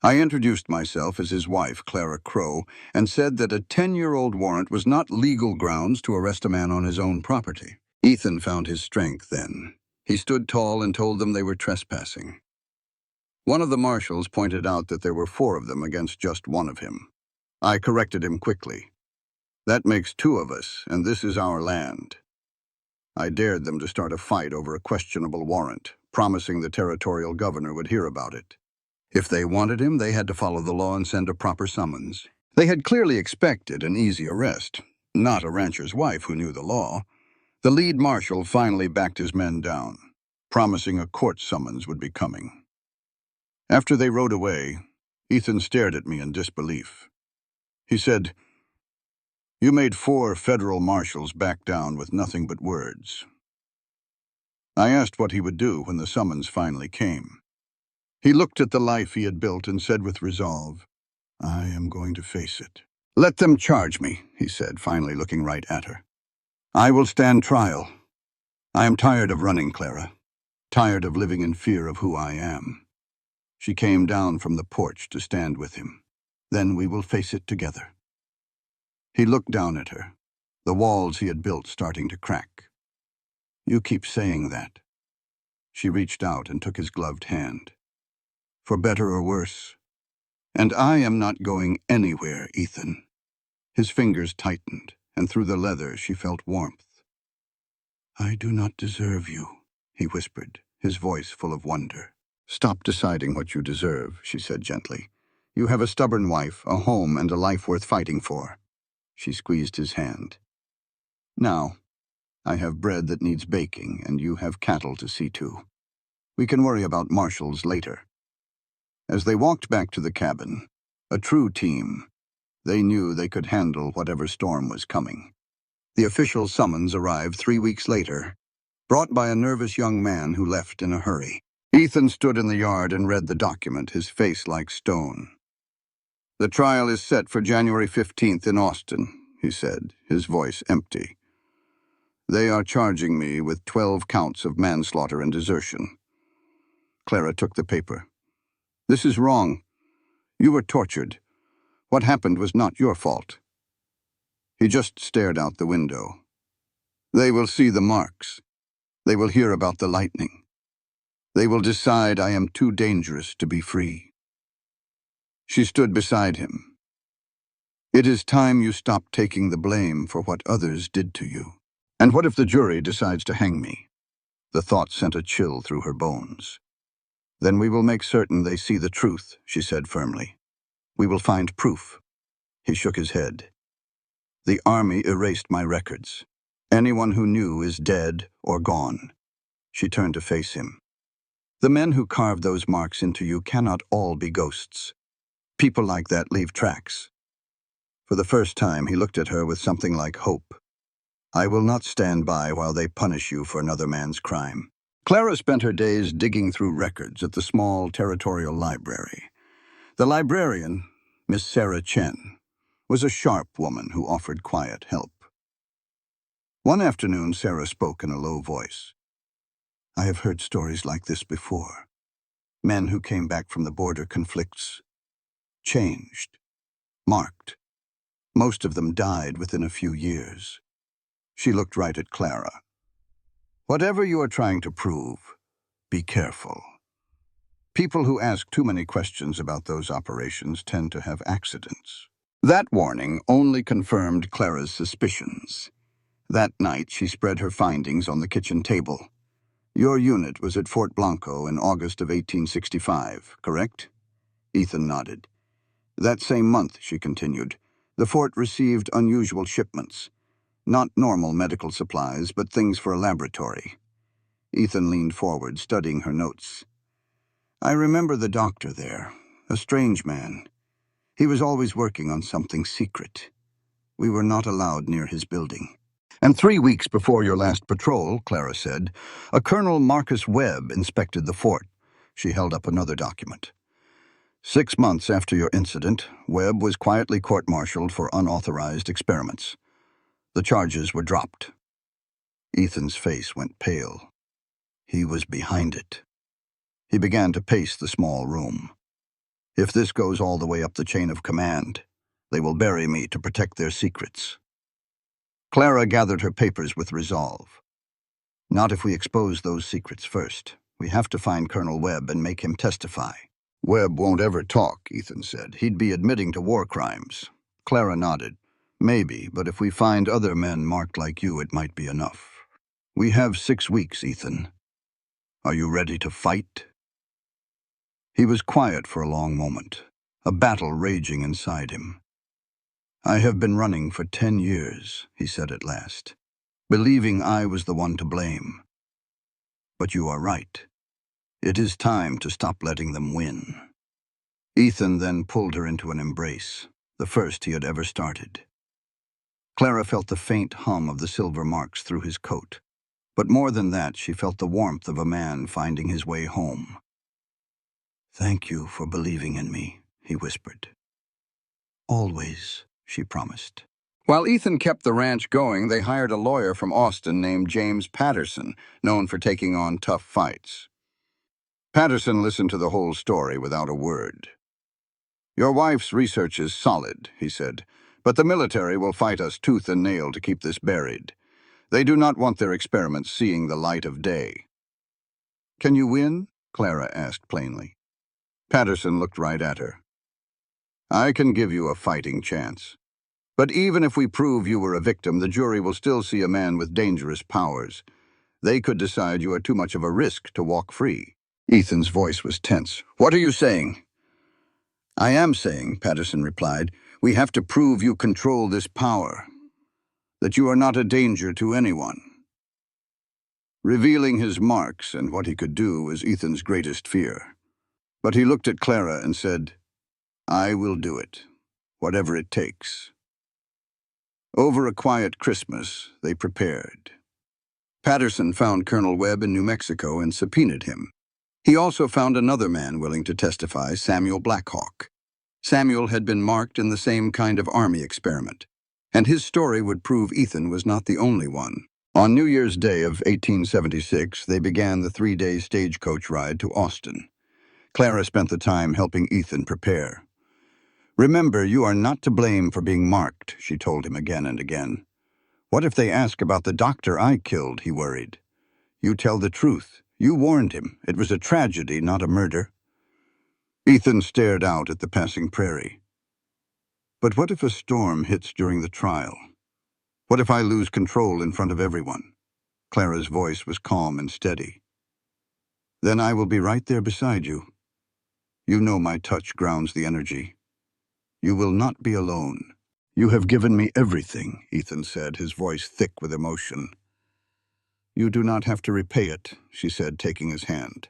Speaker 1: I introduced myself as his wife, Clara Crow, and said that a 10-year-old warrant was not legal grounds to arrest a man on his own property. Ethan found his strength then. He stood tall and told them they were trespassing. One of the marshals pointed out that there were 4 of them against just one of him. I corrected him quickly. "That makes 2 of us, and this is our land." I dared them to start a fight over a questionable warrant, promising the territorial governor would hear about it. If they wanted him, they had to follow the law and send a proper summons. They had clearly expected an easy arrest, not a rancher's wife who knew the law. The lead marshal finally backed his men down, promising a court summons would be coming. After they rode away, Ethan stared at me in disbelief. He said, "You made 4 federal marshals back down with nothing but words." I asked what he would do when the summons finally came. He looked at the life he had built and said with resolve, "I am going to face it." "Let them charge me," he said, finally looking right at her. "I will stand trial. I am tired of running, Clara. Tired of living in fear of who I am." She came down from the porch to stand with him. "Then we will face it together." He looked down at her, the walls he had built starting to crack. "You keep saying that." She reached out and took his gloved hand. "For better or worse. And I am not going anywhere, Ethan." His fingers tightened, and through the leather she felt warmth. "I do not deserve you," he whispered, his voice full of wonder. "Stop deciding what you deserve," she said gently. "You have a stubborn wife, a home, and a life worth fighting for." She squeezed his hand. "Now, I have bread that needs baking, and you have cattle to see to. We can worry about marshals later." As they walked back to the cabin, a true team, they knew they could handle whatever storm was coming. The official summons arrived 3 weeks later, brought by a nervous young man who left in a hurry. Ethan stood in the yard and read the document, his face like stone. "The trial is set for January 15th in Austin," he said, his voice empty. "They are charging me with 12 counts of manslaughter and desertion." Clara took the paper. "This is wrong. You were tortured. What happened was not your fault." He just stared out the window. "They will see the marks. They will hear about the lightning. They will decide I am too dangerous to be free." She stood beside him. "It is time you stopped taking the blame for what others did to you. And what if the jury decides to hang me?" The thought sent a chill through her bones. "Then we will make certain they see the truth," she said firmly. "We will find proof." He shook his head. "The army erased my records. Anyone who knew is dead or gone." She turned to face him. "The men who carved those marks into you cannot all be ghosts. People like that leave tracks." For the first time, he looked at her with something like hope. "I will not stand by while they punish you for another man's crime." Clara spent her days digging through records at the small territorial library. The librarian, Miss Sarah Chen, was a sharp woman who offered quiet help. One afternoon, Sarah spoke in a low voice. "I have heard stories like this before. Men who came back from the border conflicts, changed, marked. Most of them died within a few years." She looked right at Clara. "Whatever you are trying to prove, be careful. People who ask too many questions about those operations tend to have accidents." That warning only confirmed Clara's suspicions. That night, she spread her findings on the kitchen table. "Your unit was at Fort Blanco in August of 1865, correct?" Ethan nodded. "That same month," she continued, "the fort received unusual shipments. Not normal medical supplies, but things for a laboratory. Ethan leaned forward, studying her notes. I remember the doctor there, a strange man. He was always working on something secret. We were not allowed near his building. And 3 weeks before your last patrol, Clara said, a Colonel Marcus Webb inspected the fort. She held up another document. 6 months after your incident, Webb was quietly court-martialed for unauthorized experiments. The charges were dropped. Ethan's face went pale. He was behind it. He began to pace the small room. If this goes all the way up the chain of command, they will bury me to protect their secrets. Clara gathered her papers with resolve. Not if we expose those secrets first. We have to find Colonel Webb and make him testify. Webb won't ever talk, Ethan said. He'd be admitting to war crimes. Clara nodded. Maybe, but if we find other men marked like you, it might be enough. We have 6 weeks, Ethan. Are you ready to fight? He was quiet for a long moment, a battle raging inside him. I have been running for 10 years, he said at last, believing I was the one to blame. But you are right. It is time to stop letting them win. Ethan then pulled her into an embrace, the first he had ever started. Clara felt the faint hum of the silver marks through his coat, but more than that, she felt the warmth of a man finding his way home. Thank you for believing in me, he whispered. Always, she promised. While Ethan kept the ranch going, they hired a lawyer from Austin named James Patterson, known for taking on tough fights. Patterson listened to the whole story without a word. Your wife's research is solid, he said, but the military will fight us tooth and nail to keep this buried. They do not want their experiments seeing the light of day. Can you win? Clara asked plainly. Patterson looked right at her. I can give you a fighting chance. But even if we prove you were a victim, the jury will still see a man with dangerous powers. They could decide you are too much of a risk to walk free. Ethan's voice was tense. What are you saying? I am saying, Patterson replied, we have to prove you control this power, that you are not a danger to anyone. Revealing his marks and what he could do was Ethan's greatest fear. But he looked at Clara and said, I will do it, whatever it takes. Over a quiet Christmas, they prepared. Patterson found Colonel Webb in New Mexico and subpoenaed him. He also found another man willing to testify, Samuel Blackhawk. Samuel had been marked in the same kind of army experiment, and his story would prove Ethan was not the only one. On New Year's Day of 1876, they began the 3-day stagecoach ride to Austin. Clara spent the time helping Ethan prepare. Remember, you are not to blame for being marked, she told him again and again. What if they ask about the doctor I killed, he worried. You tell the truth. You warned him. It was a tragedy, not a murder. Ethan stared out at the passing prairie. But what if a storm hits during the trial? What if I lose control in front of everyone? Clara's voice was calm and steady. Then I will be right there beside you. You know my touch grounds the energy. You will not be alone. You have given me everything, Ethan said, his voice thick with emotion. You do not have to repay it, she said, taking his hand.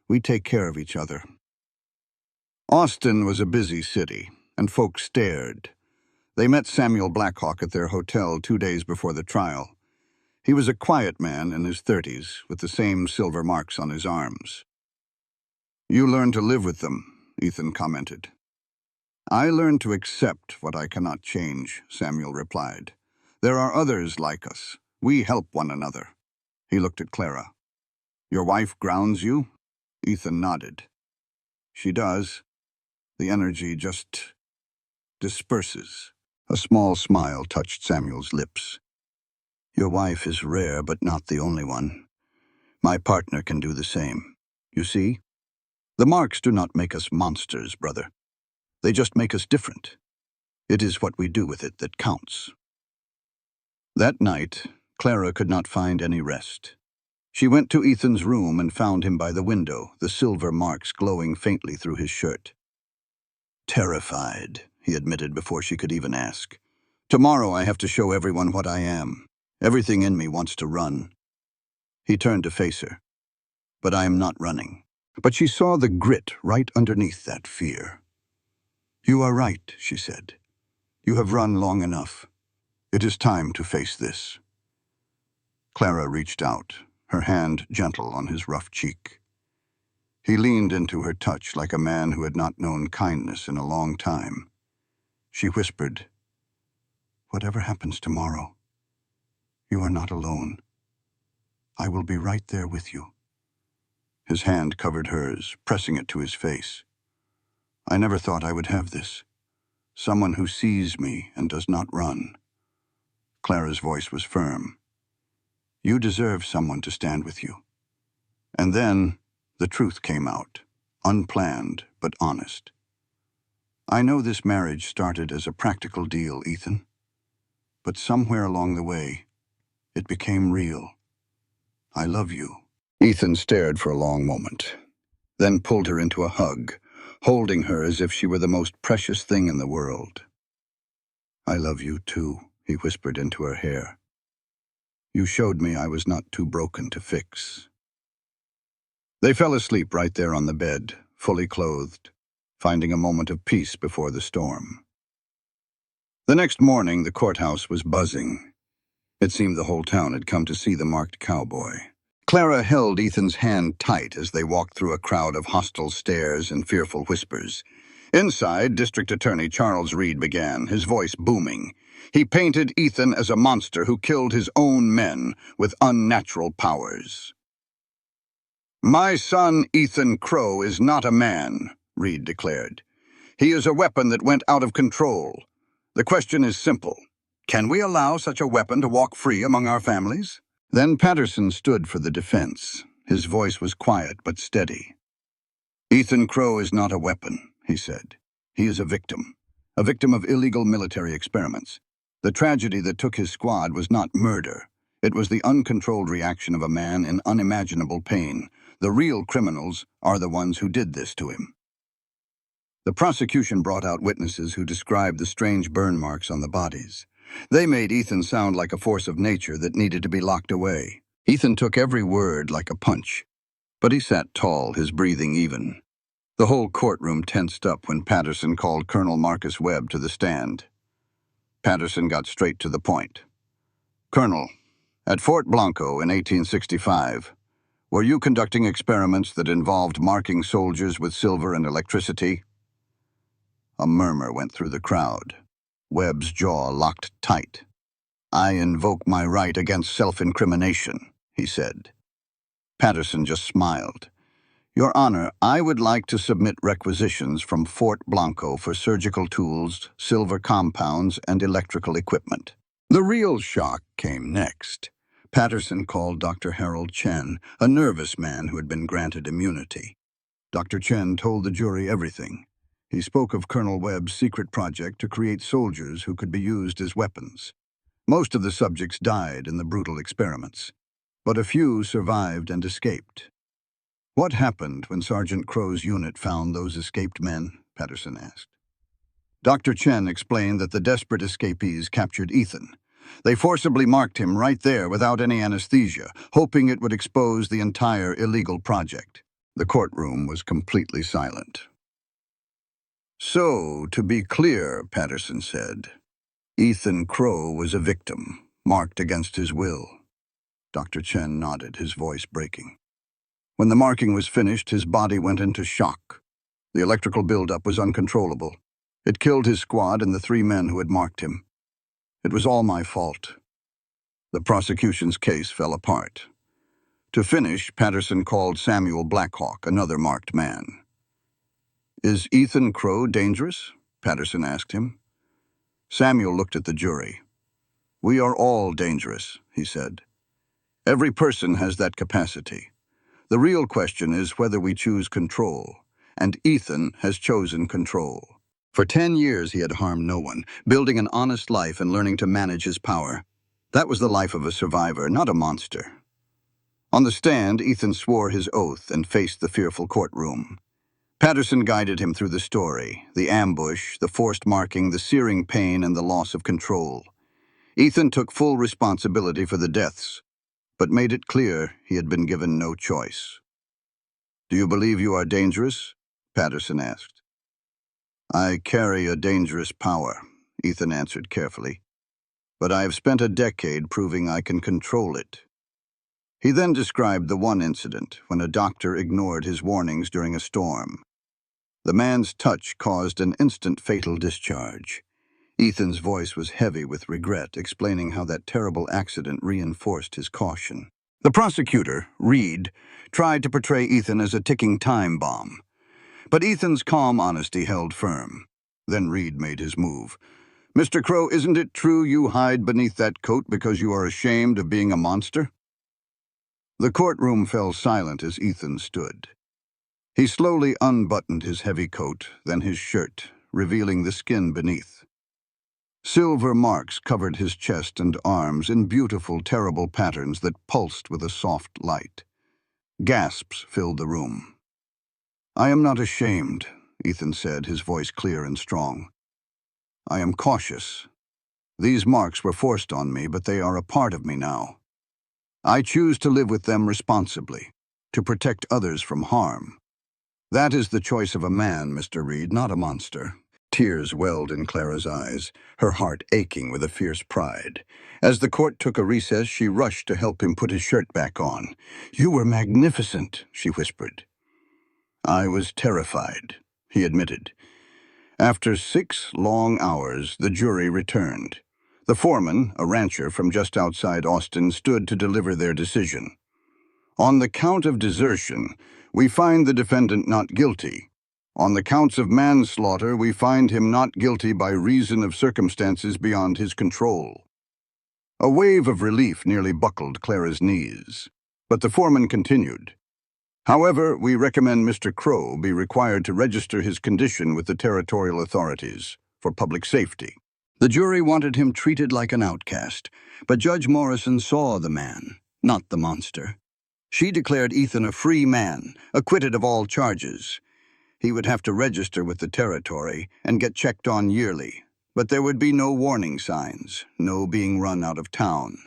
Speaker 1: We take care of each other. Austin was a busy city, and folks stared. They met Samuel Blackhawk at their hotel 2 days before the trial. He was a quiet man in his 30s, with the same silver marks on his arms. You learn to live with them, Ethan commented. I learned to accept what I cannot change, Samuel replied. There are others like us. We help one another. He looked at Clara. Your wife grounds you? Ethan nodded. She does. The energy just disperses. A small smile touched Samuel's lips. Your wife is rare, but not the only one. My partner can do the same. You see? The marks do not make us monsters, brother. They just make us different. It is what we do with it that counts. That night, Clara could not find any rest. She went to Ethan's room and found him by the window, the silver marks glowing faintly through his shirt. Terrified, he admitted before she could even ask. Tomorrow I have to show everyone what I am. Everything in me wants to run. He turned to face her. "But I am not running." But she saw the grit right underneath that fear. "You are right," she said. "You have run long enough. It is time to face this." Clara reached out, her hand gentle on his rough cheek. He leaned into her touch like a man who had not known kindness in a long time. She whispered, "Whatever happens tomorrow, you are not alone. I will be right there with you." His hand covered hers, pressing it to his face. "I never thought I would have this. Someone who sees me and does not run." Clara's voice was firm. "You deserve someone to stand with you." And then the truth came out, unplanned but honest. "I know this marriage started as a practical deal, Ethan. But somewhere along the way, it became real. I love you." Ethan stared for a long moment, then pulled her into a hug, holding her as if she were the most precious thing in the world. "I love you too," he whispered into her hair. "You showed me I was not too broken to fix." They fell asleep right there on the bed, fully clothed, finding a moment of peace before the storm. The next morning, the courthouse was buzzing. It seemed the whole town had come to see the marked cowboy. Clara held Ethan's hand tight as they walked through a crowd of hostile stares and fearful whispers. Inside, District Attorney Charles Reed began, his voice booming. He painted Ethan as a monster who killed his own men with unnatural powers. "My son, Ethan Crow, is not a man," Reed declared. "He is a weapon that went out of control. The question is simple. Can we allow such a weapon to walk free among our families?" Then Patterson stood for the defense. His voice was quiet but steady. "Ethan Crow is not a weapon," he said. "He is a victim of illegal military experiments. The tragedy that took his squad was not murder. It was the uncontrolled reaction of a man in unimaginable pain. The real criminals are the ones who did this to him." The prosecution brought out witnesses who described the strange burn marks on the bodies. They made Ethan sound like a force of nature that needed to be locked away. Ethan took every word like a punch, but he sat tall, his breathing even. The whole courtroom tensed up when Patterson called Colonel Marcus Webb to the stand. Patterson got straight to the point. "Colonel, at Fort Blanco in 1865, were you conducting experiments that involved marking soldiers with silver and electricity?" A murmur went through the crowd. Webb's jaw locked tight. "I invoke my right against self-incrimination," he said. Patterson just smiled. "Your Honor, I would like to submit requisitions from Fort Blanco for surgical tools, silver compounds, and electrical equipment." The real shock came next. Patterson called Dr. Harold Chen, a nervous man who had been granted immunity. Dr. Chen told the jury everything. He spoke of Colonel Webb's secret project to create soldiers who could be used as weapons. Most of the subjects died in the brutal experiments, but a few survived and escaped. "What happened when Sergeant Crow's unit found those escaped men?" Patterson asked. Dr. Chen explained that the desperate escapees captured Ethan. They forcibly marked him right there without any anesthesia, hoping it would expose the entire illegal project. The courtroom was completely silent. "So, to be clear," Patterson said, "Ethan Crow was a victim, marked against his will." Dr. Chen nodded, his voice breaking. "When the marking was finished, his body went into shock. The electrical buildup was uncontrollable. It killed his squad and the 3 men who had marked him. It was all my fault." The prosecution's case fell apart. To finish, Patterson called Samuel Blackhawk, another marked man. "Is Ethan Crow dangerous?" Patterson asked him. Samuel looked at the jury. "We are all dangerous," he said. "Every person has that capacity. The real question is whether we choose control, and Ethan has chosen control. For 10 years he had harmed no one, building an honest life and learning to manage his power. That was the life of a survivor, not a monster." On the stand, Ethan swore his oath and faced the fearful courtroom. Patterson guided him through the story, the ambush, the forced marking, the searing pain, and the loss of control. Ethan took full responsibility for the deaths, but made it clear he had been given no choice. "Do you believe you are dangerous?" Patterson asked. "I carry a dangerous power," Ethan answered carefully, "but I have spent a decade proving I can control it." He then described the one incident when a doctor ignored his warnings during a storm. The man's touch caused an instant fatal discharge. Ethan's voice was heavy with regret, explaining how that terrible accident reinforced his caution. The prosecutor, Reed, tried to portray Ethan as a ticking time bomb, but Ethan's calm honesty held firm. Then Reed made his move. "Mr. Crow, isn't it true you hide beneath that coat because you are ashamed of being a monster?" The courtroom fell silent as Ethan stood. He slowly unbuttoned his heavy coat, then his shirt, revealing the skin beneath. Silver marks covered his chest and arms in beautiful, terrible patterns that pulsed with a soft light. Gasps filled the room. "I am not ashamed," Ethan said, his voice clear and strong. "I am cautious. These marks were forced on me, but they are a part of me now. I choose to live with them responsibly, to protect others from harm. That is the choice of a man, Mr. Reed, not a monster." Tears welled in Clara's eyes, her heart aching with a fierce pride. As the court took a recess, she rushed to help him put his shirt back on. "You were magnificent," she whispered. "I was terrified," he admitted. After 6 long hours, the jury returned. The foreman, a rancher from just outside Austin, stood to deliver their decision. "On the count of desertion, we find the defendant not guilty. On the counts of manslaughter, we find him not guilty by reason of circumstances beyond his control." A wave of relief nearly buckled Clara's knees. But the foreman continued. "However, we recommend Mr. Crow be required to register his condition with the territorial authorities for public safety." The jury wanted him treated like an outcast, but Judge Morrison saw the man, not the monster. She declared Ethan a free man, acquitted of all charges. He would have to register with the territory and get checked on yearly, but there would be no warning signs, no being run out of town.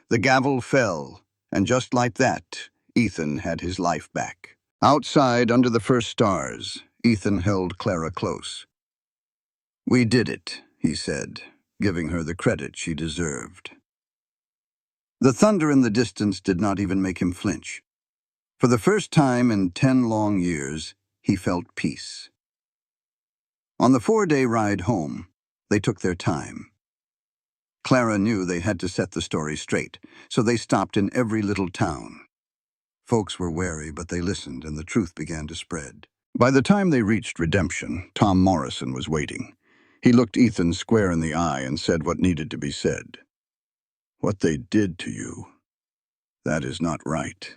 Speaker 1: The gavel fell, and just like that, Ethan had his life back. Outside, under the first stars, Ethan held Clara close. "We did it," he said, giving her the credit she deserved. The thunder in the distance did not even make him flinch. For the first time in 10 long years, he felt peace. On the 4-day ride home, they took their time. Clara knew they had to set the story straight, so they stopped in every little town. Folks were wary, but they listened, and the truth began to spread. By the time they reached Redemption, Tom Morrison was waiting. He looked Ethan square in the eye and said what needed to be said. "What they did to you, that is not right."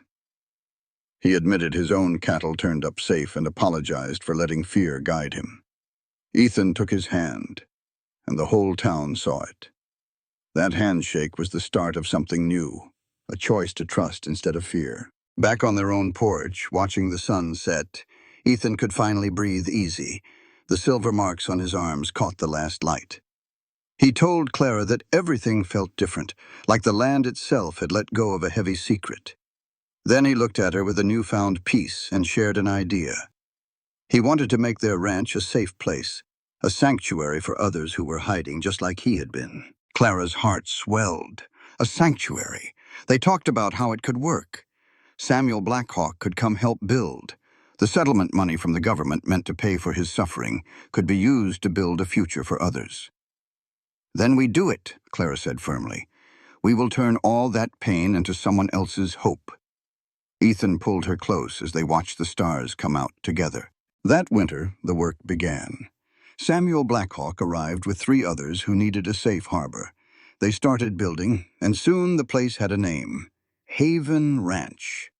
Speaker 1: He admitted his own cattle turned up safe and apologized for letting fear guide him. Ethan took his hand, and the whole town saw it. That handshake was the start of something new, a choice to trust instead of fear. Back on their own porch, watching the sun set, Ethan could finally breathe easy. The silver marks on his arms caught the last light. He told Clara that everything felt different, like the land itself had let go of a heavy secret. Then he looked at her with a newfound peace and shared an idea. He wanted to make their ranch a safe place, a sanctuary for others who were hiding just like he had been. Clara's heart swelled. A sanctuary. They talked about how it could work. Samuel Blackhawk could come help build. The settlement money from the government meant to pay for his suffering could be used to build a future for others. "Then we do it," Clara said firmly. "We will turn all that pain into someone else's hope." Ethan pulled her close as they watched the stars come out together. That winter, the work began. Samuel Blackhawk arrived with 3 others who needed a safe harbor. They started building, and soon the place had a name: Haven Ranch.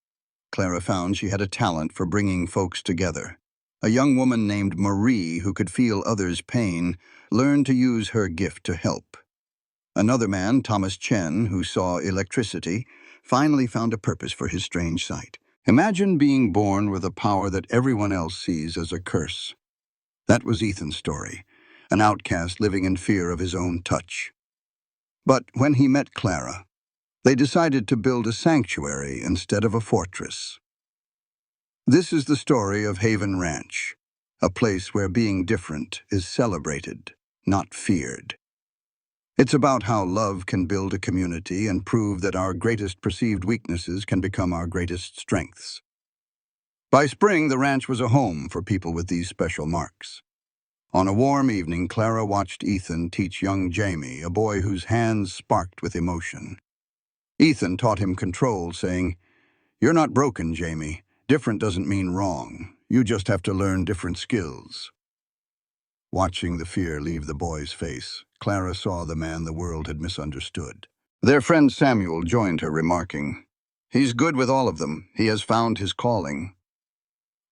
Speaker 1: Clara found she had a talent for bringing folks together. A young woman named Marie, who could feel others' pain, learned to use her gift to help. Another man, Thomas Chen, who saw electricity, finally found a purpose for his strange sight. Imagine being born with a power that everyone else sees as a curse. That was Ethan's story, an outcast living in fear of his own touch. But when he met Clara, They decided to build a sanctuary instead of a fortress. This is the story of Haven Ranch, a place where being different is celebrated, not feared. It's about how love can build a community and prove that our greatest perceived weaknesses can become our greatest strengths. By spring, the ranch was a home for people with these special marks. On a warm evening, Clara watched Ethan teach young Jamie, a boy whose hands sparked with emotion. Ethan taught him control, saying, "You're not broken, Jamie. Different doesn't mean wrong. You just have to learn different skills." Watching the fear leave the boy's face, Clara saw the man the world had misunderstood. Their friend Samuel joined her, remarking, "He's good with all of them. He has found his calling."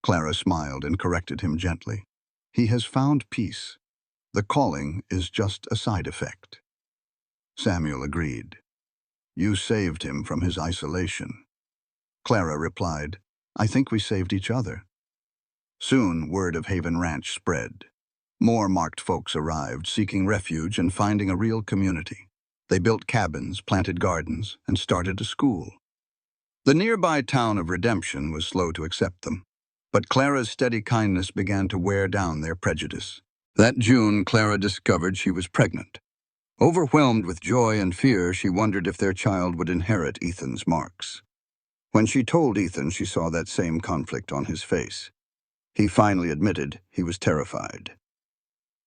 Speaker 1: Clara smiled and corrected him gently. "He has found peace. The calling is just a side effect." Samuel agreed. "You saved him from his isolation." Clara replied, "I think we saved each other." Soon, word of Haven Ranch spread. More marked folks arrived, seeking refuge and finding a real community. They built cabins, planted gardens, and started a school. The nearby town of Redemption was slow to accept them, but Clara's steady kindness began to wear down their prejudice. That June, Clara discovered she was pregnant. Overwhelmed with joy and fear, she wondered if their child would inherit Ethan's marks. When she told Ethan, she saw that same conflict on his face. He finally admitted he was terrified.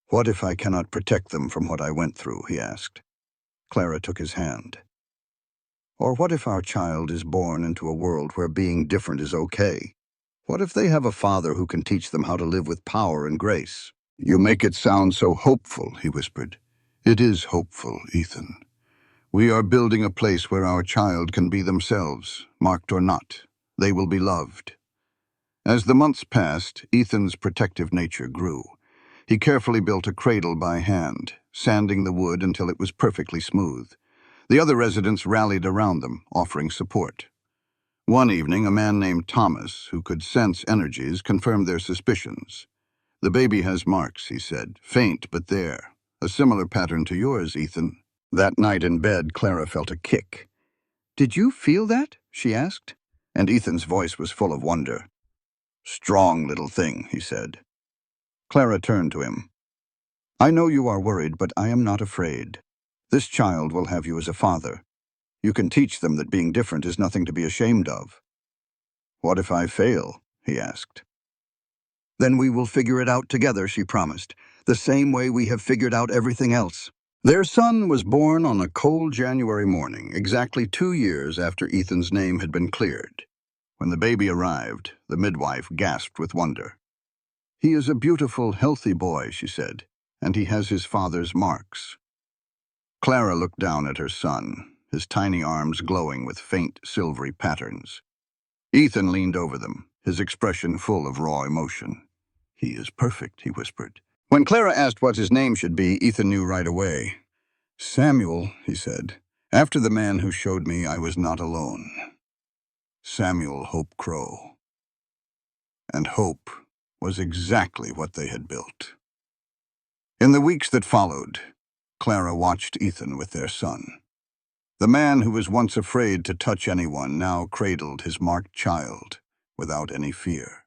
Speaker 1: "What if I cannot protect them from what I went through?" he asked. Clara took his hand. "Or what if our child is born into a world where being different is okay? What if they have a father who can teach them how to live with power and grace?" "You make it sound so hopeful," he whispered. "It is hopeful, Ethan. We are building a place where our child can be themselves, marked or not. They will be loved." As the months passed, Ethan's protective nature grew. He carefully built a cradle by hand, sanding the wood until it was perfectly smooth. The other residents rallied around them, offering support. One evening, a man named Thomas, who could sense energies, confirmed their suspicions. "The baby has marks," he said, "faint but there. A similar pattern to yours, Ethan." That night in bed, Clara felt a kick. "Did you feel that?" she asked, and Ethan's voice was full of wonder. "Strong little thing," he said. Clara turned to him. "I know you are worried, but I am not afraid. This child will have you as a father. You can teach them that being different is nothing to be ashamed of." "What if I fail?" he asked. "Then we will figure it out together," she promised, "the same way we have figured out everything else." Their son was born on a cold January morning, exactly 2 years after Ethan's name had been cleared. When the baby arrived, the midwife gasped with wonder. "He is a beautiful, healthy boy," she said, "and he has his father's marks." Clara looked down at her son, his tiny arms glowing with faint, silvery patterns. Ethan leaned over them, his expression full of raw emotion. "He is perfect," he whispered. When Clara asked what his name should be, Ethan knew right away. "Samuel," he said, "after the man who showed me I was not alone. Samuel Hope Crow." And hope was exactly what they had built. In the weeks that followed, Clara watched Ethan with their son. The man who was once afraid to touch anyone now cradled his marked child without any fear.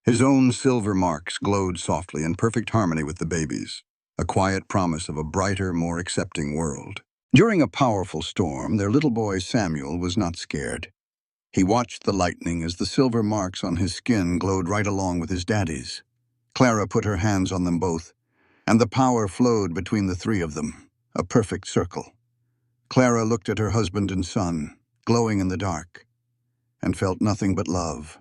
Speaker 1: His own silver marks glowed softly in perfect harmony with the baby's, a quiet promise of a brighter, more accepting world. During a powerful storm, their little boy Samuel was not scared. He watched the lightning as the silver marks on his skin glowed right along with his daddy's. Clara put her hands on them both, and the power flowed between the three of them, a perfect circle. Clara looked at her husband and son, glowing in the dark, and felt nothing but love.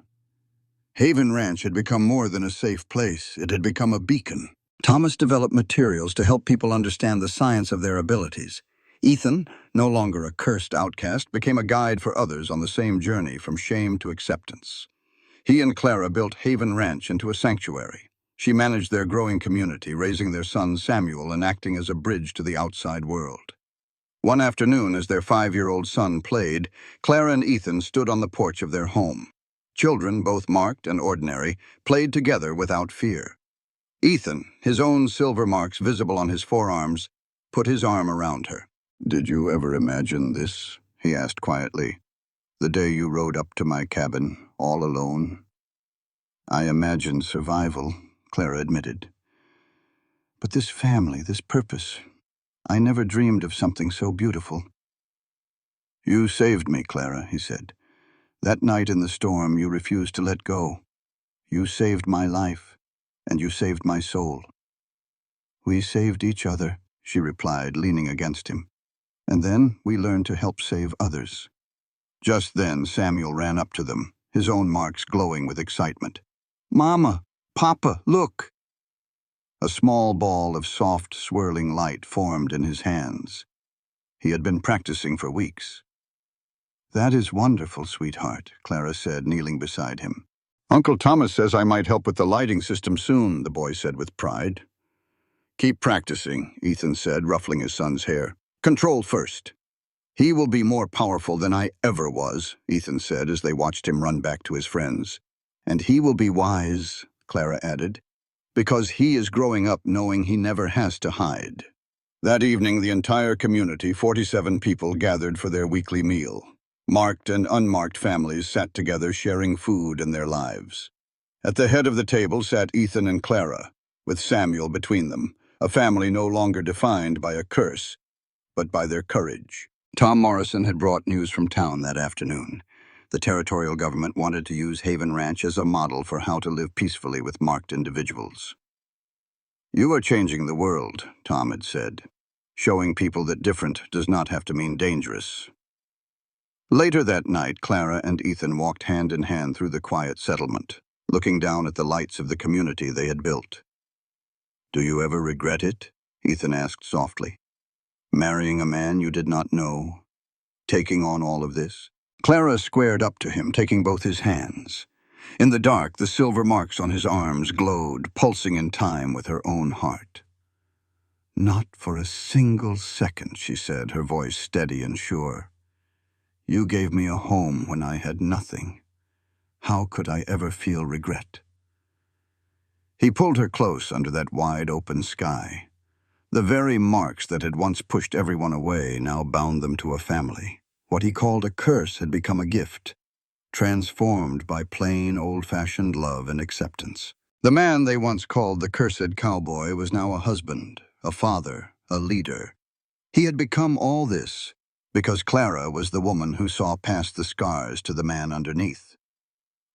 Speaker 1: Haven Ranch had become more than a safe place. It had become a beacon. Thomas developed materials to help people understand the science of their abilities. Ethan, no longer a cursed outcast, became a guide for others on the same journey from shame to acceptance. He and Clara built Haven Ranch into a sanctuary. She managed their growing community, raising their son Samuel and acting as a bridge to the outside world. One afternoon, as their 5-year-old son played, Clara and Ethan stood on the porch of their home. Children, both marked and ordinary, played together without fear. Ethan, his own silver marks visible on his forearms, put his arm around her. "Did you ever imagine this?" he asked quietly. "The day you rode up to my cabin, all alone?" "I imagined survival," Clara admitted. "But this family, this purpose, I never dreamed of something so beautiful." "You saved me, Clara," he said. "That night in the storm, you refused to let go. You saved my life, and you saved my soul." "We saved each other," she replied, leaning against him. "And then we learned to help save others." Just then, Samuel ran up to them, his own marks glowing with excitement. "Mama! Papa, look!" A small ball of soft, swirling light formed in his hands. He had been practicing for weeks. "That is wonderful, sweetheart," Clara said, kneeling beside him. "Uncle Thomas says I might help with the lighting system soon," the boy said with pride. "Keep practicing," Ethan said, ruffling his son's hair. "Control first." "He will be more powerful than I ever was," Ethan said as they watched him run back to his friends. "And he will be wise," Clara added, "because he is growing up knowing he never has to hide." That evening, the entire community, 47 people, gathered for their weekly meal. Marked and unmarked families sat together sharing food and their lives. At the head of the table sat Ethan and Clara, with Samuel between them, a family no longer defined by a curse, but by their courage. Tom Morrison had brought news from town that afternoon. The territorial government wanted to use Haven Ranch as a model for how to live peacefully with marked individuals. "You are changing the world," Tom had said, "showing people that different does not have to mean dangerous." Later that night, Clara and Ethan walked hand in hand through the quiet settlement, looking down at the lights of the community they had built. "Do you ever regret it?" Ethan asked softly. "Marrying a man you did not know? Taking on all of this?" Clara squared up to him, taking both his hands. In the dark, the silver marks on his arms glowed, pulsing in time with her own heart. "Not for a single second," she said, her voice steady and sure. "You gave me a home when I had nothing. How could I ever feel regret?" He pulled her close under that wide-open sky. The very marks that had once pushed everyone away now bound them to a family. What he called a curse had become a gift, transformed by plain, old-fashioned love and acceptance. The man they once called the cursed cowboy was now a husband, a father, a leader. He had become all this because Clara was the woman who saw past the scars to the man underneath.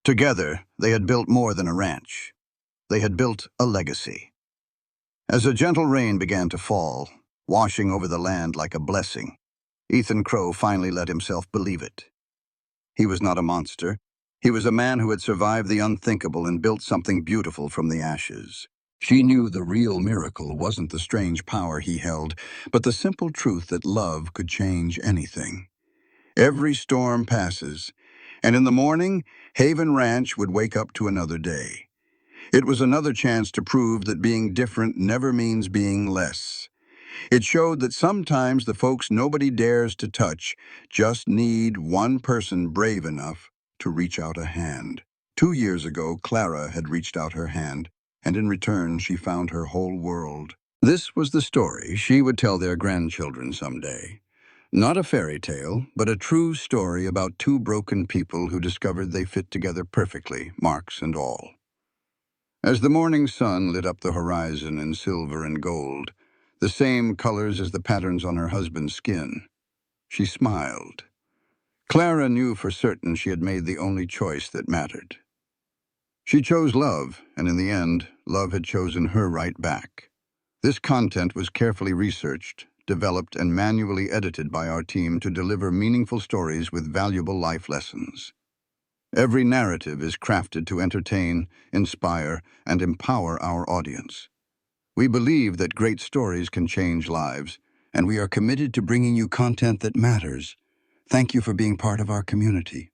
Speaker 1: Together, they had built more than a ranch. They had built a legacy. As a gentle rain began to fall, washing over the land like a blessing, Ethan Crow finally let himself believe it. He was not a monster. He was a man who had survived the unthinkable and built something beautiful from the ashes. She knew the real miracle wasn't the strange power he held, but the simple truth that love could change anything. Every storm passes, and in the morning, Haven Ranch would wake up to another day. It was another chance to prove that being different never means being less. It showed that sometimes the folks nobody dares to touch just need one person brave enough to reach out a hand. 2 years ago, Clara had reached out her hand, and in return she found her whole world. This was the story she would tell their grandchildren someday. Not a fairy tale, but a true story about two broken people who discovered they fit together perfectly, marks and all. As the morning sun lit up the horizon in silver and gold, the same colors as the patterns on her husband's skin, she smiled. Clara knew for certain she had made the only choice that mattered. She chose love, and in the end, love had chosen her right back. This content was carefully researched, developed, and manually edited by our team to deliver meaningful stories with valuable life lessons. Every narrative is crafted to entertain, inspire, and empower our audience. We believe that great stories can change lives, and we are committed to bringing you content that matters. Thank you for being part of our community.